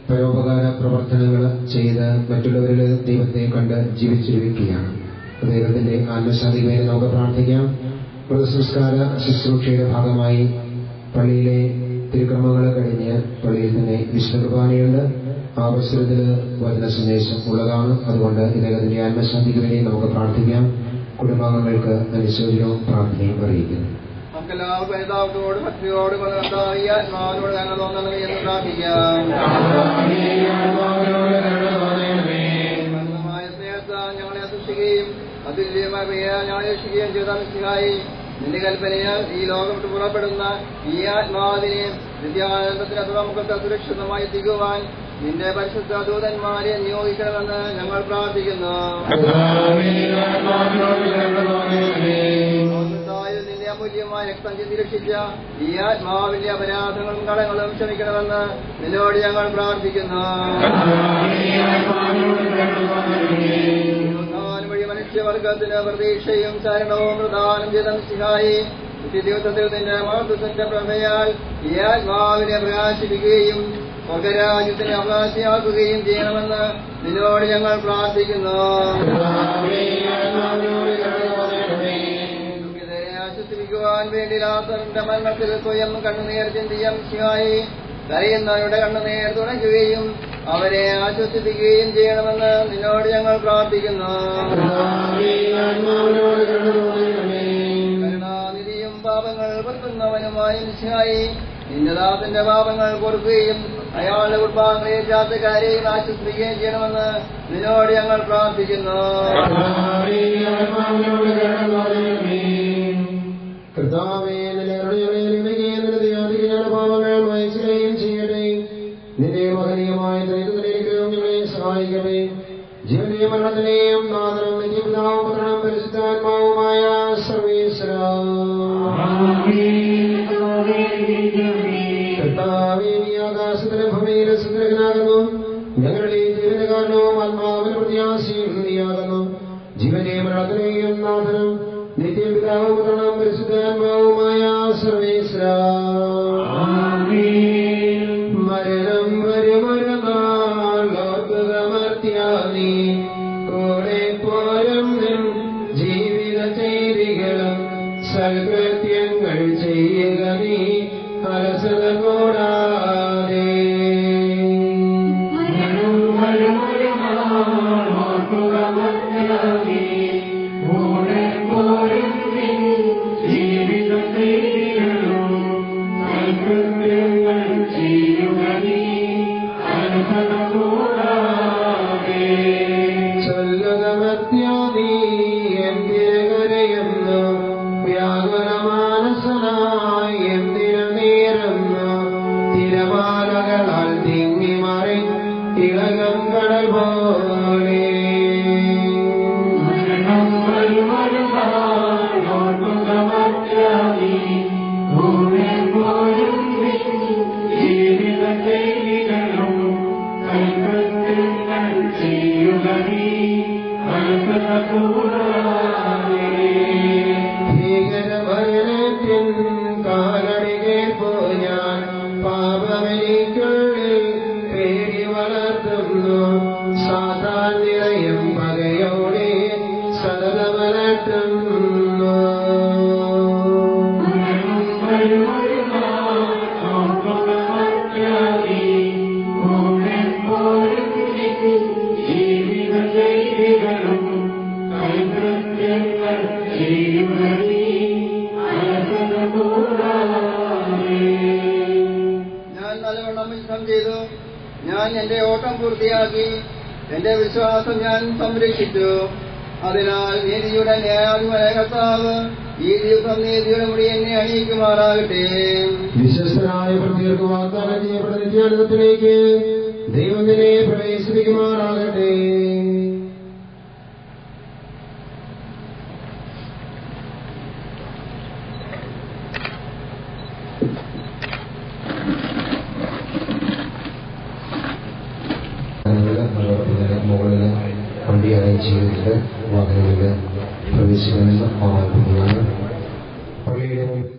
പരോപകാര പ്രവർത്തനങ്ങൾ ചെയ്ത് മറ്റുള്ളവരിൽ ദൈവത്തെ കണ്ട് ജീവിച്ചിരിക്കുകയാണ്. അദ്ദേഹത്തിന്റെ ആത്മശാന്തിക്ക് വേണ്ടി നമുക്ക് പ്രാർത്ഥിക്കാം. മൃതസംസ്കാര ശുശ്രൂഷയുടെ ഭാഗമായി പള്ളിയിലെ തിരുക്രമങ്ങൾ കഴിഞ്ഞ് പള്ളിയിൽ തന്നെ വിശുദ്ധ കുർബാനയുണ്ട്. ആ അവസരത്തിൽ വചന സന്ദേശം ഉള്ളതാണ്. അതുകൊണ്ട് ഇദ്ദേഹത്തിന്റെ ആത്മശാന്തിക്ക് വേണ്ടി നമുക്ക് പ്രാർത്ഥിക്കാം. കുടുംബാംഗങ്ങൾക്ക് അനുശോചനവും പ്രാർത്ഥനയും അറിയിക്കുന്നു. നമുക്കെല്ലാവർക്കും പരിതാപത്തോട് ഭക്തിയോട് ആത്മാവിനോട് ഞങ്ങൾ തോന്നണമേ എന്ന് പ്രാർത്ഥിക്കാം. സ്നേഹത്താ ഞങ്ങളെ സൃഷ്ടിക്കുകയും അതുല്യമായ ഞങ്ങളെ രക്ഷിക്കുകയും ചെയ്ത മിശിഹായി, നിന്റെ കൽപ്പനയാൽ ഈ ലോകം വിട്ട് പുറപ്പെടുന്ന ഈ ആത്മാവിനെ നിത്യാനന്ദത്തിന് നമുക്ക് സുരക്ഷിതമായി എത്തിക്കുവാൻ നിന്റെ പരിശുദ്ധ ദൂതന്മാരെ നിയോഗിക്കണമെന്ന് ഞങ്ങൾ പ്രാർത്ഥിക്കുന്നു. നിന്റെ അമൂല്യമായ രക്തം ചിന്തി രക്ഷിച്ച ഈ ആത്മാവിന്റെ അപരാധങ്ങളും കടങ്ങളും ക്ഷമിക്കണമെന്ന് നിന്നോട് ഞങ്ങൾ പ്രാർത്ഥിക്കുന്നു. വഴി മനുഷ്യവർഗത്തിന് പ്രതീക്ഷയും ശരണവും പ്രദാനം ചെയ്ത മിശിഹായി, ദിവസത്തിൽ നിന്റെ മഹത്വത്തിന്റെ പ്രഭയാൽ ഈ ആത്മാവിനെ പ്രകാശിപ്പിക്കുകയും സ്വർഗരാജ്യത്തിന് അവകാശിയാക്കുകയും ചെയ്യണമെന്ന് നിന്നോട് ഞങ്ങൾ പ്രാർത്ഥിക്കുന്നു. ആശ്വസിപ്പിക്കുവാൻ വേണ്ടി ലാസറിന്റെ മരണത്തിൽ സ്വയം കണ്ണുനീർ ചിന്തിയ മിശിഹായി, കരയുന്നവരുടെ കണ്ണുനീർ തുണയ്ക്കുകയും അവരെ ആശ്വസിപ്പിക്കുകയും ചെയ്യണമെന്ന് നിന്നോട് ഞങ്ങൾ പ്രാർത്ഥിക്കുന്നു. കരുണാനിധിയും പാപങ്ങൾ പൊറുക്കുന്നവനുമായ മിശിഹായി, നിന്റെ ദാസന്റെ പാപങ്ങൾ പൊറുക്കുകയും അയാളുടെ കുടുംബാംഗങ്ങളെ ജാതക്കാരെയും ആശ്വസിപ്പിക്കുകയും ചെയ്യണമെന്ന് നിന്നോട് ഞങ്ങൾ പ്രാർത്ഥിക്കുന്നു. കർത്താവേ, പാപങ്ങൾ വായിക്കുകയും ചെയ്യട്ടെ. നിന്റെ മഹനീയമായ ദൈവത്തിലേക്കും ഞങ്ങളെ സഹായിക്കട്ടെ. ജീവനെയും മരണത്തിനെയും നാഥനും നിത്യപിതാവും പുത്രനും പരിശുദ്ധാത്മാവുമായ സർവേശ്വരാ, കർത്താവേ, നീ ആകാശത്തിലെ ഭൂമിയിലെ സുന്ദരനാകുന്നു. ഞങ്ങളുടെ ജീവന്റെ കാരണവും ആത്മാവിന്റെ പ്രത്യാശയും നീയാകുന്നു. ജീവനെയും മരണത്തിനെയും നാഥനും നിത്യപിതാവും പുത്രനും പരിശുദ്ധാത്മാവുമായ സർവേശ്വരാ, മരണം വരുമൊരു നാൾ ഓർക്കുകമർത്യാനീ, കൂടെ പോരും നിൻ ജീവിത ചെയ്തികളും സൽകൃത്യങ്ങൾ ചെയ്യുക നീ അലസത കൂടാതെ. ചൊല്ലുകമർത്യാനീ എന്തിനു കരയുന്നു, വ്യാകുലമാനസനായി എന്തിനു നേരുന്നു. തിരമാലകളാൽ തിങ്ങി മറി ഇളകം കടൽ പോലെ. ഭീകരഭരണത്തിൻ കാലടി കേൾപ്പോ ഞാൻ, പാപമെനിക്കുള്ളിൽ പേടി വളർത്തുന്നു. സാത്താൻ നിറയും പകയോടെ സതതമലട്ടുന്നു. ഞാൻ നല്ലവണ്ണം യുദ്ധം ചെയ്തു, ഞാൻ എന്റെ ഓട്ടം പൂർത്തിയാക്കി, എന്റെ വിശ്വാസം ഞാൻ സംരക്ഷിച്ചു. അതിനാൽ നീതിയുടെ ന്യായാധിപനായ കർത്താവ് ഈ ദിവസം നീതിയുടെ മുടി എന്നെ അണിയിക്കുമാറാകട്ടെ. വിശ്വസ്തനായ പ്രത്യർക്ക് വാഗ്ദാനം ചെയ്യപ്പെട്ട നിത്യാനന്ദത്തിലേക്ക് ദൈവം നിന്നെ പ്രവേശിപ്പിക്കുമാറാകട്ടെ. മുകളിൽ വണ്ടി അറേഞ്ച് ചെയ്തിട്ട് വാഹനങ്ങളിൽ പ്രവേശിക്കണമെന്ന് ഓർമ്മിപ്പിക്കുകയാണ്. പള്ളിയുടെ മുമ്പിൽ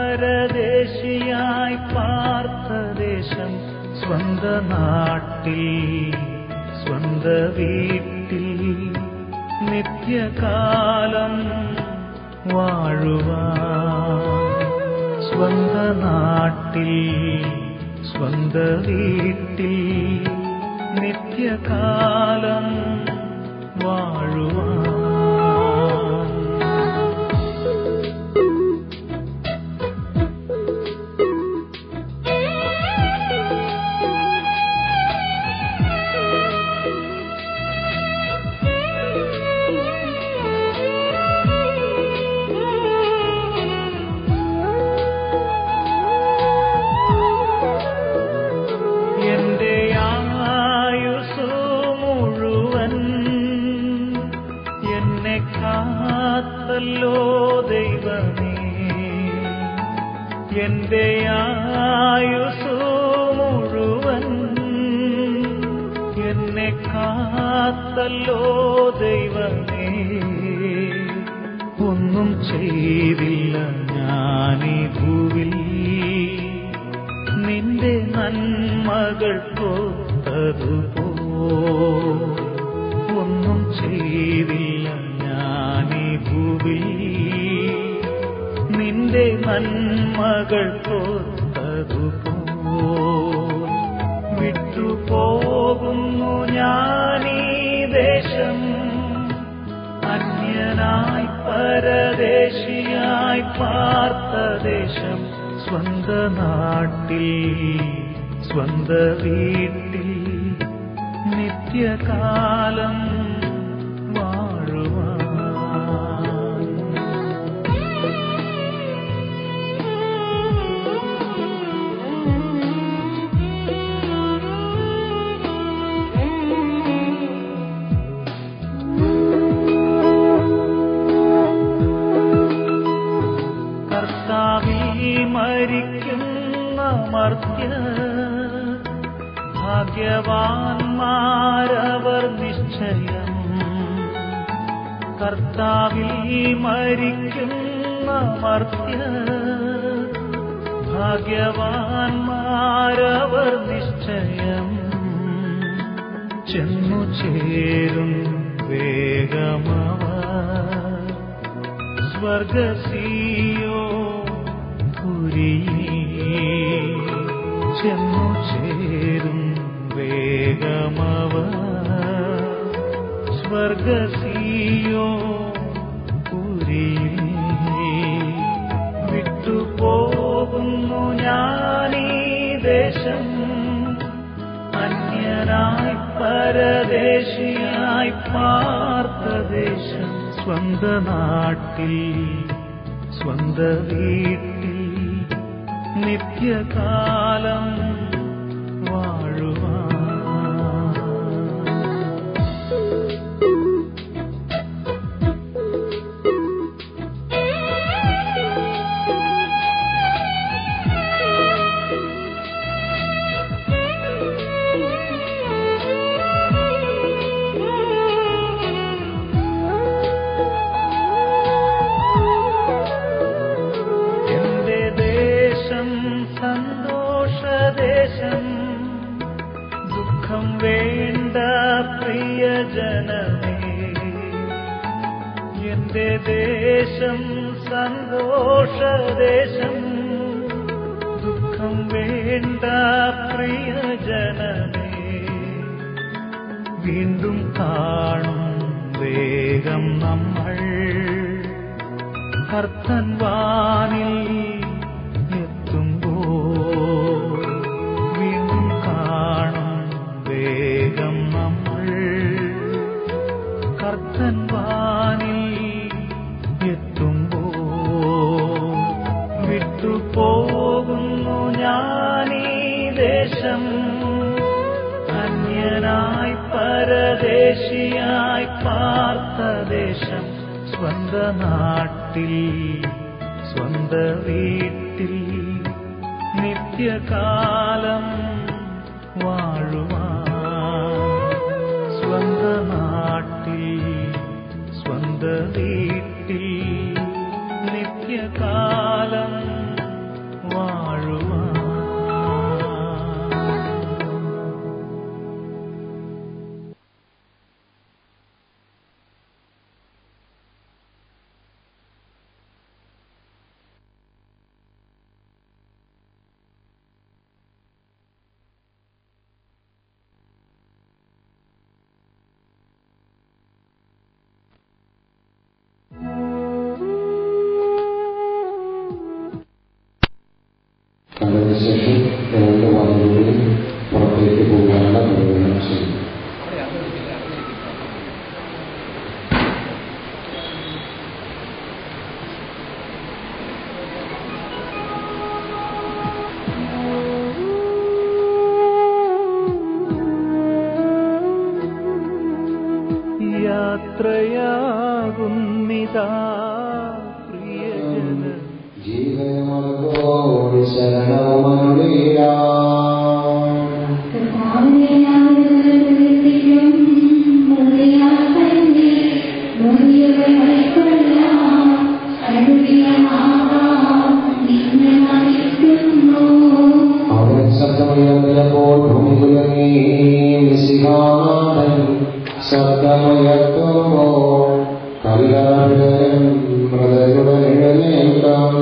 പരദേശിയായി പാർത്തദേശം, സ്വന്ത നാട്ടിൽ സ്വന്ത വീട്ടിൽ നിത്യകാലം വാഴുവാൻ. സ്വന്ത നാട്ടിൽ സ്വന്ത വീട്ടിൽ നിത്യകാലം വാഴുവാൻ. കാത്തല്ലോ ദൈവമേ, എന്റെ ആയുസ്സു മുഴുവൻ എന്നെ കാത്തല്ലോ ദൈവമേ. ഒന്നും ചെയ്തില്ല ഞാനീ ഭൂവിൽ, നിന്റെ നന്മകൾ പോത്തതുപോ. ഒന്നും ചെയ്തില്ല ഞാനീ ഭൂവിൽ, നന്മകൾ തോർത്തതുപോൽ വിട്ടുപോകുന്നു ഞാനീ ദേശം. അന്യനായി പരദേശിയായി പാർത്ത ദേശം, സ്വന്ത നാട്ടിൽ സ്വന്ത വീട്ടിൽ നിത്യകാലം വാഴുവാൻ. മരിക്കുന്ന മർത്യർ ഭാഗ്യവാന്മാരവർ നിശ്ചയം. കർത്താവിൽ മരിക്കുന്ന മർത്യർ ഭാഗ്യവാന്മാരവർ നിശ്ചയം. ചെന്നു ചേരും വേഗമവർ സ്വർഗസിയോ ചെന്നു ചേരും വേഗമവർ സ്വർഗസിയോ പുരിയിൽ. വിട്ടുപോകുന്നു ഞാനീ ദേശം, അന്യനായി പരദേശിയായി പാർത്ത ദേശം, സ്വന്ത നാട്ടിൽ സ്വന്ത വീട്ടിൽ നിത്യകാലം വാഴുവാൻ. സന്തോഷദേശം, ദുഃഖം വേണ്ട പ്രിയജനമേ. എന്റെ ദേശം സന്തോഷദേശം, ദുഃഖം വേണ്ട പ്രിയജനമേ. വീണ്ടും കാണും വേഗം നമ്മൾ കർത്തൻ വാനിൽ. വീണ്ടും കാണും വേഗം നമ്മൾ കർത്തൻ വാനിൽ എത്തുമ്പോൾ. വിട്ടുപോകുന്നു ഞാനീ ദേശം, അന്യനായി പരദേശിയായി പാർത്ത ദേശം, സ്വന്ത നാട്ടിൽ സ്വന്ത വീട്ടിൽ നിത്യകാലം വാഴുവാൻ. സ്വന്ത നാട്ടിൽ സ്വന്ത വീട്ടിൽ നിത്യകാലം വാഴുവാൻ. അതിനുശേഷം രണ്ട് വാതിലുകളിൽ പുറത്തേക്ക് പോകാനുള്ള പ്രയോജനം ചെയ്യും. യാത്രയാകുന്നിതാ പ്രിയജന ജീവനമോട് ശരണമരുളിയാ. അവൻ ശബ്ദമുയർന്നപ്പോൾ ഭൂമി കുലുങ്ങി. മിശിഹാനാഥൻ ശബ്ദമുയർത്തുമ്പോൾ കല്ലാടൻ മൃതരുടെ എഴുന്നേൽക്കാം.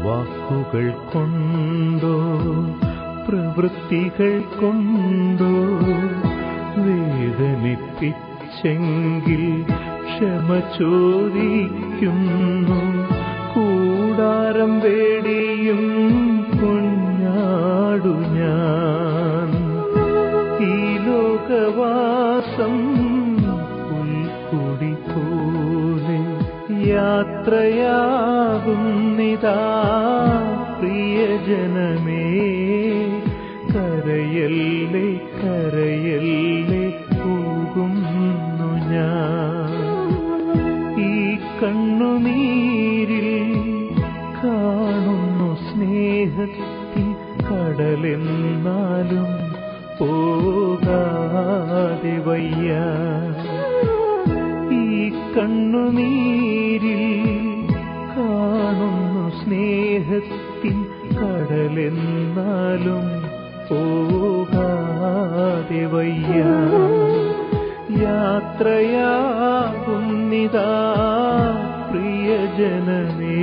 വാക്കുകൾ കൊണ്ടോ പ്രവൃത്തികൾ കൊണ്ടോ വേദനിപ്പിച്ചെങ്കിൽ ക്ഷമ ചോദിക്കുന്നു. കൂടാരം വേടിയും കുഞ്ഞാടു ഞാൻ, ഈ ലോകവാസം പുൽക്കൊടി പോലെ യാത്രയാകുന്നിതാ പ്രിയജനമേ. കരയല്ലേ കരയല്ലേ പോകുന്നു ഞാൻ, ഈ കണ്ണുനീരിൽ കാണുന്നു സ്നേഹത്തിൻ കടലെന്നാലും പോകാതെ വയ്യ. ഈ കണ്ണുനീരിൽ കാണുന്നു സ്നേഹത്തിൻ കടലെന്നാലും പോകാതെ വയ്യ. യാത്രയാകുന്നിതാ പ്രിയജനമേ,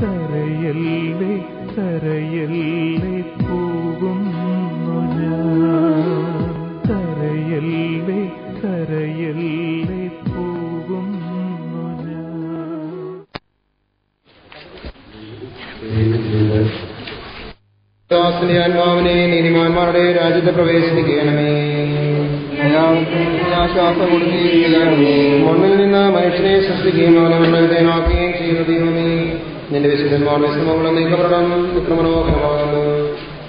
കരയല്ലേ കരയല്ലേ പോകുന്നു ഞാൻ, കരയല്ലേ കരയല്ലേ പോകുന്നു ഞാൻ. ദാസന്റെ ആത്മാവിനെ നീതിമാന്മാരുടെ രാജ്യത്ത് പ്രവേശിപ്പിക്കണമേ. ആശ്വാസം കൊടുക്കുകയാണമേ. മണ്ണിൽ നിന്ന് മനുഷ്യനെ സൃഷ്ടിക്കുകയും അവനെ മണ്ണുതേനാക്കുകയും ചെയ്യുന്ന ദൈവമേ, നിന്റെ വിശുദ്ധന്മാരുടെ ശ്രമങ്ങളും നീക്കപ്പെടണം ഇത്ര മനോഹരമാകുന്നു.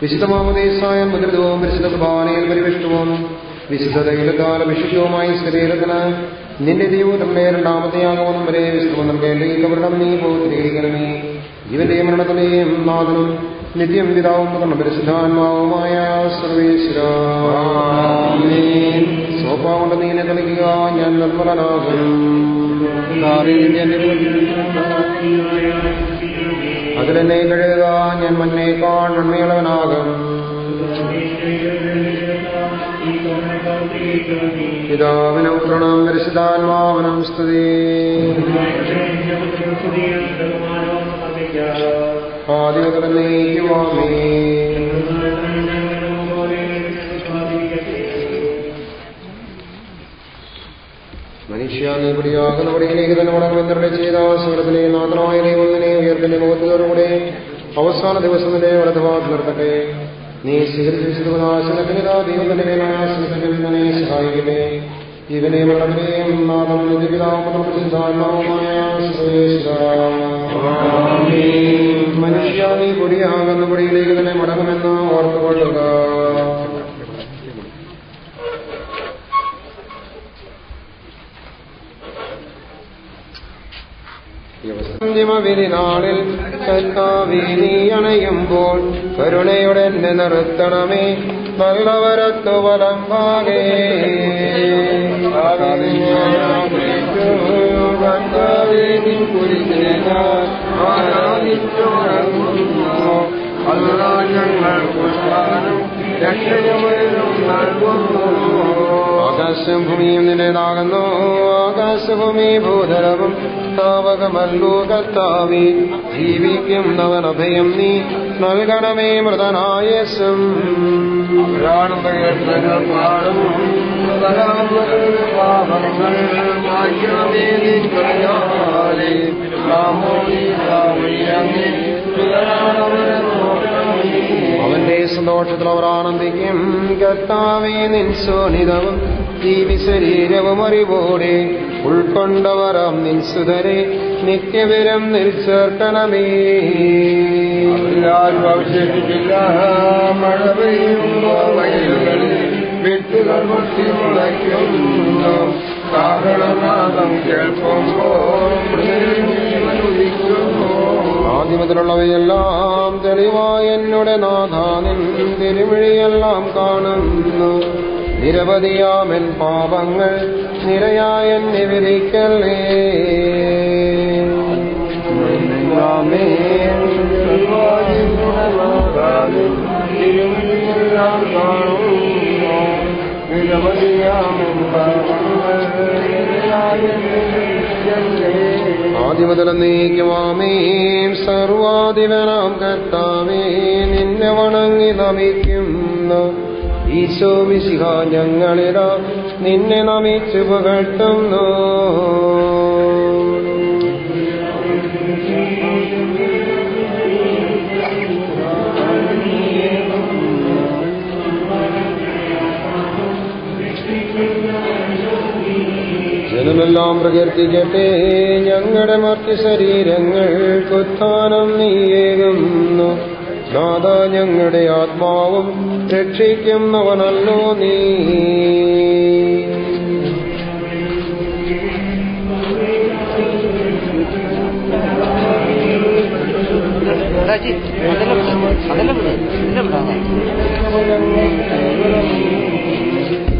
വിശുദ്ധമാമതീസായ മുദ്രിതവും വിശുദ്ധ കുർബാനയിൽ പരിവിഷ്ടവും വിശുദ്ധ തൈലത്താൽ അഭിഷിക്തവുമായി ശരീരത്തിന് നിന്റെ ദൈവത്തിന്റെ രണ്ടാമത്തെ യാഗമൊന്നും വരെ വിശ്രമം നൽകേണ്ട ഈ കവരണം നീ പൂർത്തീകരിക്കണമേ. ജീവന്റെയും മരണത്തിന്റെയും നാഥനും നിത്യം പിതാവും പുത്രനും പരിശുദ്ധാത്മാവുമായ സർവേശ്വരാ, സോപ്പാ കൊണ്ട് നീനെ കളിക്കുക, ഞാൻ നിർമ്മലനാകും. അതിലെന്നെ കഴുകുക, ഞാൻ മണ്ണേക്കാൾ നന്മയുള്ളവനാകും. പിതാവിനും പുത്രനും പരിശുദ്ധാത്മാവിനും സ്തുതി. ആദിമുതലേക്കുവാമേ. മനുഷ്യ നീ പിടിയാകുന്ന പടിയിലേക്ക് തന്നെ മടങ്ങുമെന്നരുടെ ചെയ്ത സ്വർഗത്തിലെ നാഥനായ ദൈവത്തിനെ ഉയർത്തിന്റെ മുഖത്തോടുകൂടെ അവസാന ദിവസം നിന്റെ വലതുഭാഗത്ത് നിർത്തട്ടെ. നീ സ്വീകരിച്ചിരിക്കുന്ന ദൈവത്തിന്റെ മേലാശ്രയിക്കുന്നതിനെ സഹായിക്കട്ടെ. ജീവനെ മരണത്തിനെയും നാഥം നിത്യപിതാവും പരിശുദ്ധാത്മാവുമായ മനുഷ്യ നീ പൊടിയാകുന്ന പൊടിയിലേക്ക് തന്നെ മടങ്ങുമെന്ന് ഓർത്തുകൊള്ളുക. വിധിനാളിൽ കർത്താവേ അണയുമ്പോൾ കരുണയോടെ എന്നെ നിർത്തണമേ. നല്ലവരത്തു വലം ഭാഗേ ആകാശം ഭൂമിയും നിന്റേതാകുന്നു. ആകാശഭൂമി ഭൂതലവും താവകമല്ലു കർത്താവേ. ജീവിക്കുന്നവൻ അഭയം നീ നൽകണമേ മൃതനായസം. അവന്റെ സന്തോഷത്തിൽ അവർ ആനന്ദിക്കും. കർത്താവേ നിൻ സോനിതവും ജീവി ശരീരവും അറിവോടെ ഉൾക്കൊണ്ടവരാം നിൻ സുതരെ നിത്യവരം നിൽച്ചേർക്കണമേ. അവശേഷിച്ചില്ല മഴ പെയ്യുമ്പോ വയലുകളിൽ വിത്തുകൾ പൊട്ടി മുളയ്ക്കുന്നു. കാഹളനാദം കേൾക്കുമ്പോൾ ആദ്യമുതലുള്ളവയെല്ലാം തെളിവായ എന്നോട് നാഥാനിൻ തിരുമിഴിയെല്ലാം കാണുന്നു. നിരവധിയാമൻ പാപങ്ങൾ നിരയായ എന്നെ വിധിക്കല്ലേ. ആദിമുതലെന്നേക്കുമാമേൻ സർവാധിപനാം കർത്താവേ നിന്നെ വണങ്ങി നമിക്കുന്നു. ഈശോ മിശിഹ ഞങ്ങളിതാ നിന്നെ നമിച്ചു പുകഴ്ത്തുന്നു. ജനമെല്ലാം പ്രകീർത്തിക്കട്ടെ ഞങ്ങളുടെ മർത്തി ശരീരങ്ങൾക്കുത്ഥാനം നീയേകുന്നു. നാഥ ഞങ്ങളുടെ ആത്മാവും രക്ഷിക്കുന്നവനല്ലോ നീ.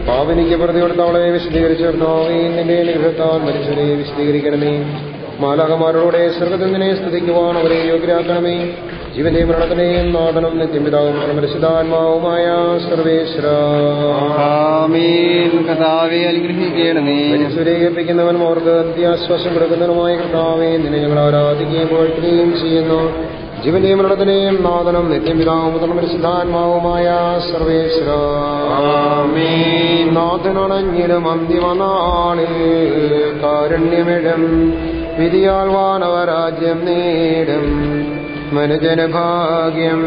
പാവനിക്ക് പ്രതി കൊടുത്തവളെ വിശദീകരിച്ചിരുന്നോവേ നിന്റെ അനുഗ്രഹത്താൽ മനുഷ്യരെ വിശദീകരിക്കണമേ. മാലാഖമാരോടെ സ്വർഗ്ഗത്തിൽ നിന്നെ സ്തുതിക്കുവാൻ അവരെ യോഗ്യരാക്കണമേ. ജീവന്റെയും മരണത്തിന്റെയും നാഥനും നിത്യപിതാവും പരിശുദ്ധാത്മാവുമായ സർവേശ്വര. ആമേൻ. കർത്താവേ അനുഗ്രഹിക്കണമേ. സുരേഖിപ്പിക്കുന്നവൻ അവർക്ക് അത്യാശ്വാസം കൊടുക്കുന്നവനുമായ കർത്താവേ, നിന്നെ ഞങ്ങൾ ആരാധിക്കുകയും പുകഴ്ത്തുകയും ചെയ്യുന്നു. ജീവന്റെയും മരണത്തിന്റെയും നാഥനും നിത്യപിതാവും പരിശുദ്ധാത്മാവുമായ സർവേശ്വര. ആമേൻ. നാഥനണഞ്ഞിടും അന്തിമനാളിൽ കാരുണ്യമിടും വിധിയാൽ വാനവരാജ്യം നേടും മനുജന ഭാഗ്യം.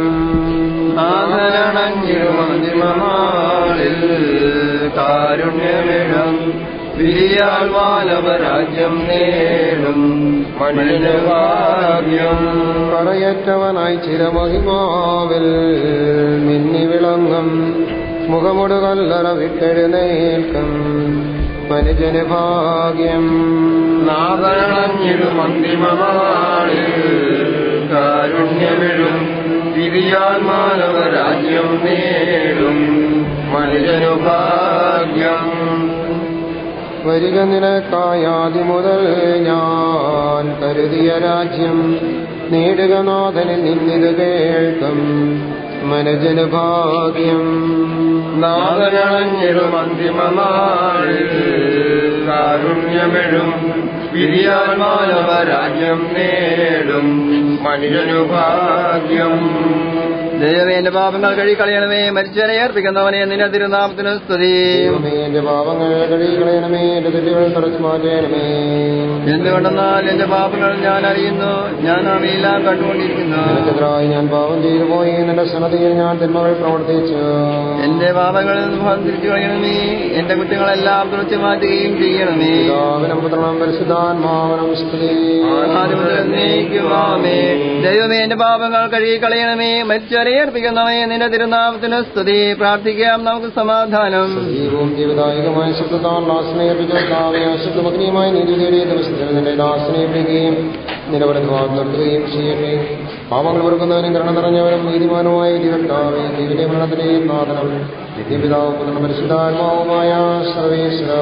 നാഥനണഞ്ഞിടും അന്തിമനാളിൽ കാരുണ്യമിടും വിധിയാൽ വാനവരാജ്യം നേടും മനുജന ഭാഗ്യം. പറയറ്റവനായി ചിരമഹിമാവിൽ മിന്നി വിളങ്ങും മുഖമുടു കല്ലറ വിട്ടെഴുന്നേൽക്കും മനുജന ഭാഗ്യം. നാഥനണഞ്ഞിടും അന്തിമനാളിൽ കാരുണ്യമിടും വിധിയാൽ മാനവരാജ്യം നേടും മനുജനു ഭാഗ്യം. വരിക നിനക്കായാതി മുതൽ ഞാൻ കരുതിയ രാജ്യം നേടുക നാഥനിൽ നിന്നിത് കേൾക്കും മനുജനു ഭാഗ്യം. നാഥനണഞ്ഞിടും അന്തിമനാളിൽ കാരുണ്യമിടും വിധിയാൽ മാനവരാജ്യം നേടും മനുജനു ഭാഗ്യം. ദൈവമേ, എന്റെ പാപങ്ങൾ കഴുകിക്കളയണമേ. മരിച്ചവനെ അർപ്പിക്കുന്നവനെ നിന്റെ തിരുനാമത്തിന് സ്തുതി. എന്റെ പാപങ്ങൾ കഴുകിക്കളയണമേ, എന്റെ തെറ്റുകൾ തുടച്ചു മാറ്റണമേ. എന്തുകൊണ്ടെന്നാൽ എന്റെ പാപങ്ങൾ ഞാൻ അറിയുന്നു, ഞാൻ അവയെല്ലാം കണ്ടുകൊണ്ടിരിക്കുന്നു. നിനക്കെതിരായി ഞാൻ പാപം ചെയ്തു പോയി, നിന്റെ സന്നദ്ധയിൽ ഞാൻ തിന്മകൾ പ്രവർത്തിച്ചു. എന്റെ പാപങ്ങളിൽ നിന്ന് തിരിച്ചു കളയണമേ, എന്റെ കുറ്റങ്ങളെല്ലാം തുടച്ചു മാറ്റുകയും ചെയ്യണമേ. പിതാവിനും പുത്രനും പരിശുദ്ധാത്മാവിനും സ്തുതി. ദൈവമേ, എന്റെ പാപങ്ങൾ കഴുകിക്കളയണമേ. മരിച്ചവരെ അർപ്പിക്കുന്നവയെ നിന്റെ തിരുനാമത്തിന് സ്തുതി. പ്രാർത്ഥിക്കാം, നമുക്ക് സമാധാനം. സജീവവും ജീവദായകമായ ശബ്ദത്താൽ ദാസനെ അർപ്പിക്കുകയും ശുദ്ധമഗ്നിയുമായ നീതി നേടിയ ദിവസത്തിൽ നിന്റെ ദാസനെ വിളിക്കുകയും നിന്റെ വലതുഭാഗം നിർത്തുകയും ചെയ്യട്ടെ. പാപങ്ങൾ വെറുക്കുന്നവനും കരുണ നിറഞ്ഞവനും നീതിമാനുമായ കർത്താവേ, ജീവന്റെ മരണത്തിന്റെയും നാഥനും നിത്യപിതാവും പുത്രനും പരിശുദ്ധാത്മാവുമായ സർവേശ്വര.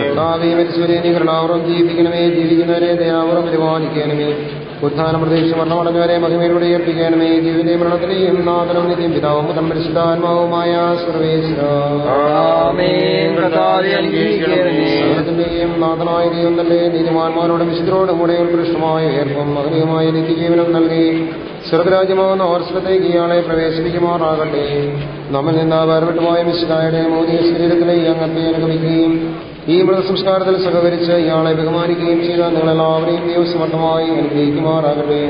കർത്താവേ, മരിച്ചവരെ നീ കരുണാവറും ജീവിപ്പിക്കണമേ. ജീവിക്കുന്നവരെ ദയാവറും പരിപാലിക്കണമേ. ഉത്ഥാനം പ്രതീക്ഷ മരണമടഞ്ഞവരെ മഹിമയിലൂടെ ഏൽപ്പിക്കണമേ. ജീവന്റെയും മരണത്തിന്റെയും നാഥനും നിത്യം പിതാവും പുത്രനും പരിശുദ്ധാത്മാവുമായ സർവേശ്വര. സർവ്വത്തിന്റെയും നാഥനായ ദൈവം തന്നെ നീതിമാന്മാരോടും വിശുദ്ധരോടും കൂടെ ഉത്കൃഷ്ടമായ ഏർപ്പും മഹനീയമായ നിത്യജീവനം നൽകി സ്വർഗരാജ്യമാകുന്ന അവസരത്തേക്ക് ഇയാളെ പ്രവേശിപ്പിക്കുമാറാകട്ടെ. നമ്മിൽ നിന്ന് വേർപെട്ടുപോയ മിശിഹായുടെ മോദിയ ശരീരത്തിലെ ഈ അംഗത്തെ അനുഗമിക്കുകയും ഈ മൃതസംസ്കാരത്തിൽ സഹകരിച്ച് ഇയാളെ ബഹുമാനിക്കുകയും ചെയ്ത നിങ്ങളെല്ലാവരെയും ദൈവസമർത്ഥമായി അനുഗ്രഹിക്കുമാറാകട്ടെ.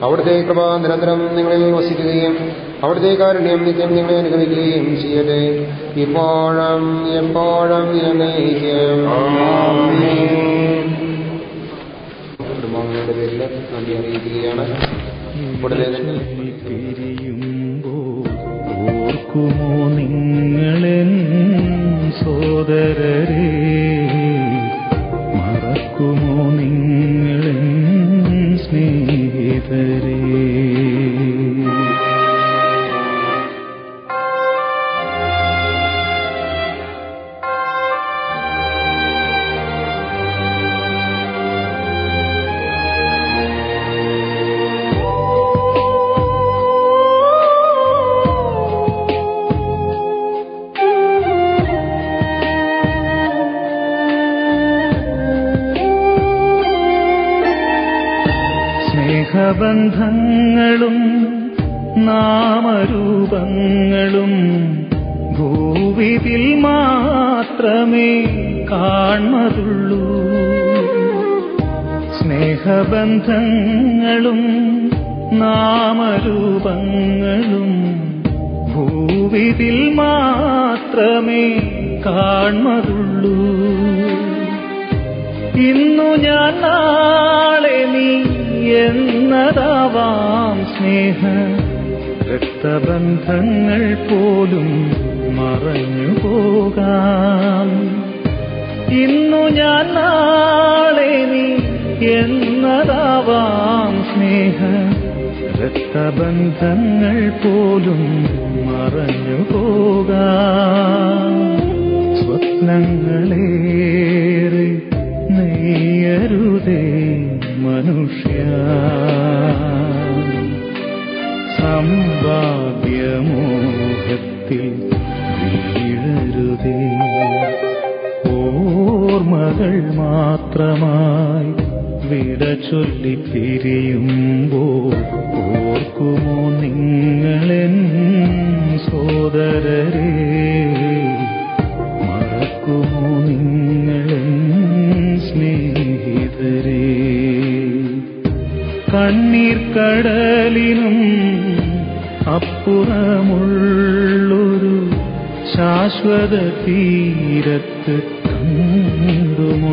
അവിടുത്തെ കൃപ നിരന്തരം നിങ്ങളിൽ വസിക്കുകയും അവിടുത്തെ കാരുണ്യം നിത്യം നിങ്ങളെ അനുഗമിക്കുകയും ചെയ്യട്ടെ, ഇപ്പോഴും എപ്പോഴും എന്നേക്കും. കുടുംബാംഗങ്ങളുടെ പേരിൽ നന്ദി അറിയിക്കുകയാണ്. പിരിയുമ്പോൾ ഓർക്കുമോ നിങ്ങളെൻ സോദരരെ, മറക്കുമോ നിങ്ങളെൻ സ്നേഹിതരെ. സ്നേഹബന്ധങ്ങളും നാമരൂപങ്ങളും ഭൂവിതിൽ മാത്രമേ കാണുള്ളൂ. സ്നേഹബന്ധങ്ങളും നാമരൂപങ്ങളും ഭൂവിതിൽ മാത്രമേ കാണുള്ളൂ. ഇന്നു ഞാൻ നാളെ നീ എന്നതാവാം സ്നേഹ രക്തബന്ധങ്ങൾ പോലും മറഞ്ഞു പോകാം. ഇന്നു ഞാൻ നാളെ നീ എന്നതാവാം സ്നേഹ രക്തബന്ധങ്ങൾ പോലും മറഞ്ഞു പോകാം. സ്വപ്നങ്ങളേറെ നെയ്യരുതേ മനുഷ്യ സമ്പാദ്യമോഹത്തിൽ വീഴരുതേ. ഓർമ്മകൾ മാത്രമായി വിട ചൊല്ലി പിരിയുമ്പോൾ ഓർക്കുമോ നിങ്ങളെൻ സോദരരെ, മറക്കുമോ നിങ്ങളെൻ സ്നേഹിതരെ. കണ്ണീർ കടലിനും അപ്പുറമുള്ളൊരു ശാശ്വത തീരത്ത് കണ്ടുമുട്ടാം.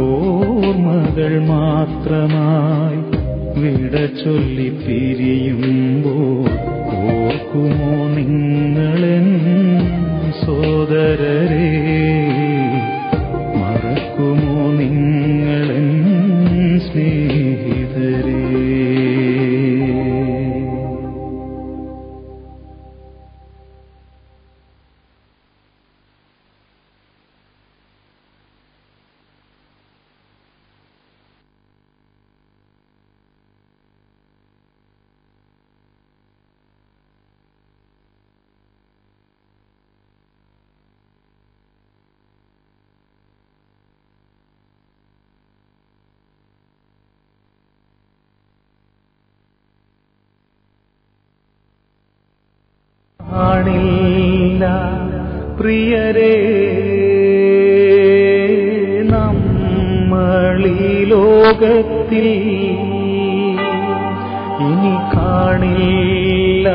ഓർമ്മകൾ മാത്രമായി വിട ചൊല്ലി പിരിയുമ്പോൾ ഓർക്കുമോ നിങ്ങളെൻ സോദരരെ, മറക്കുമോ നിങ്ങളെൻ സ്നേഹിതരെ. കാണില്ല പ്രിയരേ നമ്മളീ ലോകത്തിൽ, ഇനി കാണില്ല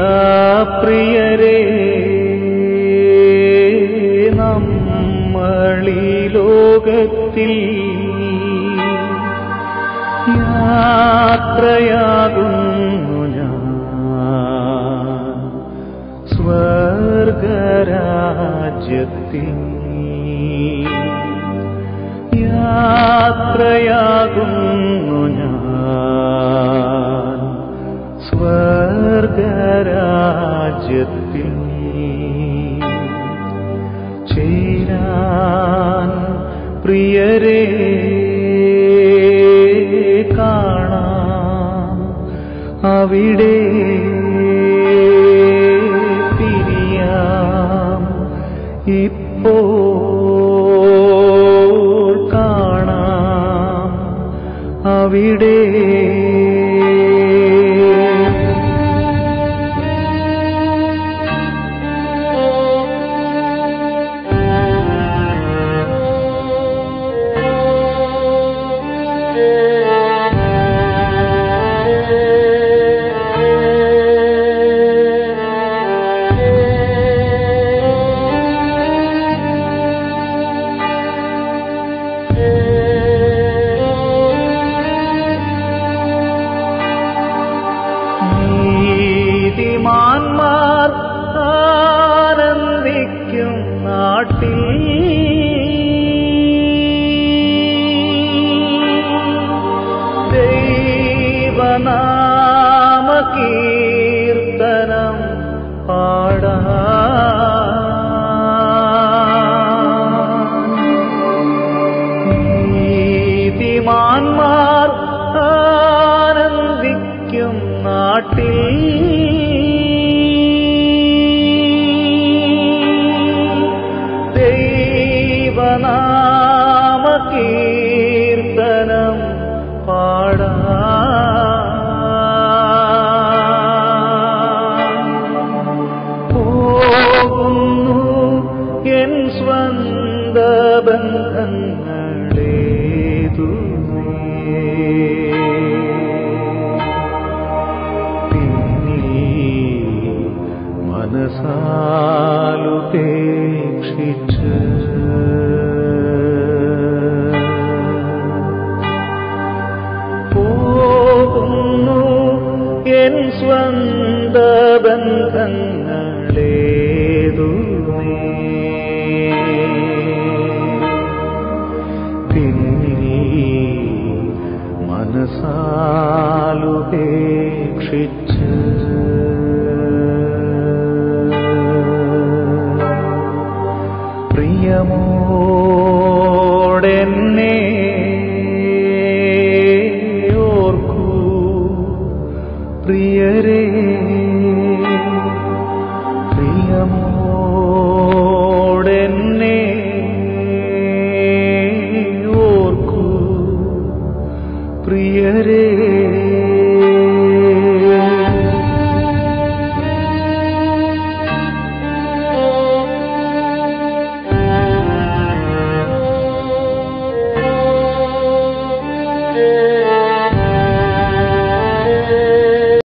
പ്രിയരേ നമ്മളീ ലോകത്തിൽ. യാത്രയാകുന്നു ഞാൻ സ്വർഗരാജ്യത്തിൽ, യാത്രയാകുന്നു ഞാൻ സ്വർഗരാജ്യത്തിൽ. ചേരാൻ പ്രിയരേ കാണാം അവിടെ പിരിയാം. ഇപ്പോൾ കാണാം അവിടെ നീതിമാന്മാർ ആനന്ദിക്കും നാട്ടിൽ, ദൈവനാമ കീർത്തനം പാടാൻ. നീതിമാന്മാർ ആനന്ദിക്കും നാട്ടിൽ, ദൈവനാമ കീർത്തനം പാടാൻ. പോകുന്നു എൻ സ്വന്ത ബന്ധങ്ങളേതുമേ, പിന്നിൽ മനസാലുപേക്ഷിച്ച് പോകുന്നു എൻ സ്വന്ത ബന്ധങ്ങളേതുമേ, പിന്നിൽ മനസാലുപേക്ഷിച്ച്. പ്രിയമോടെന്നെ പ്രിയരേ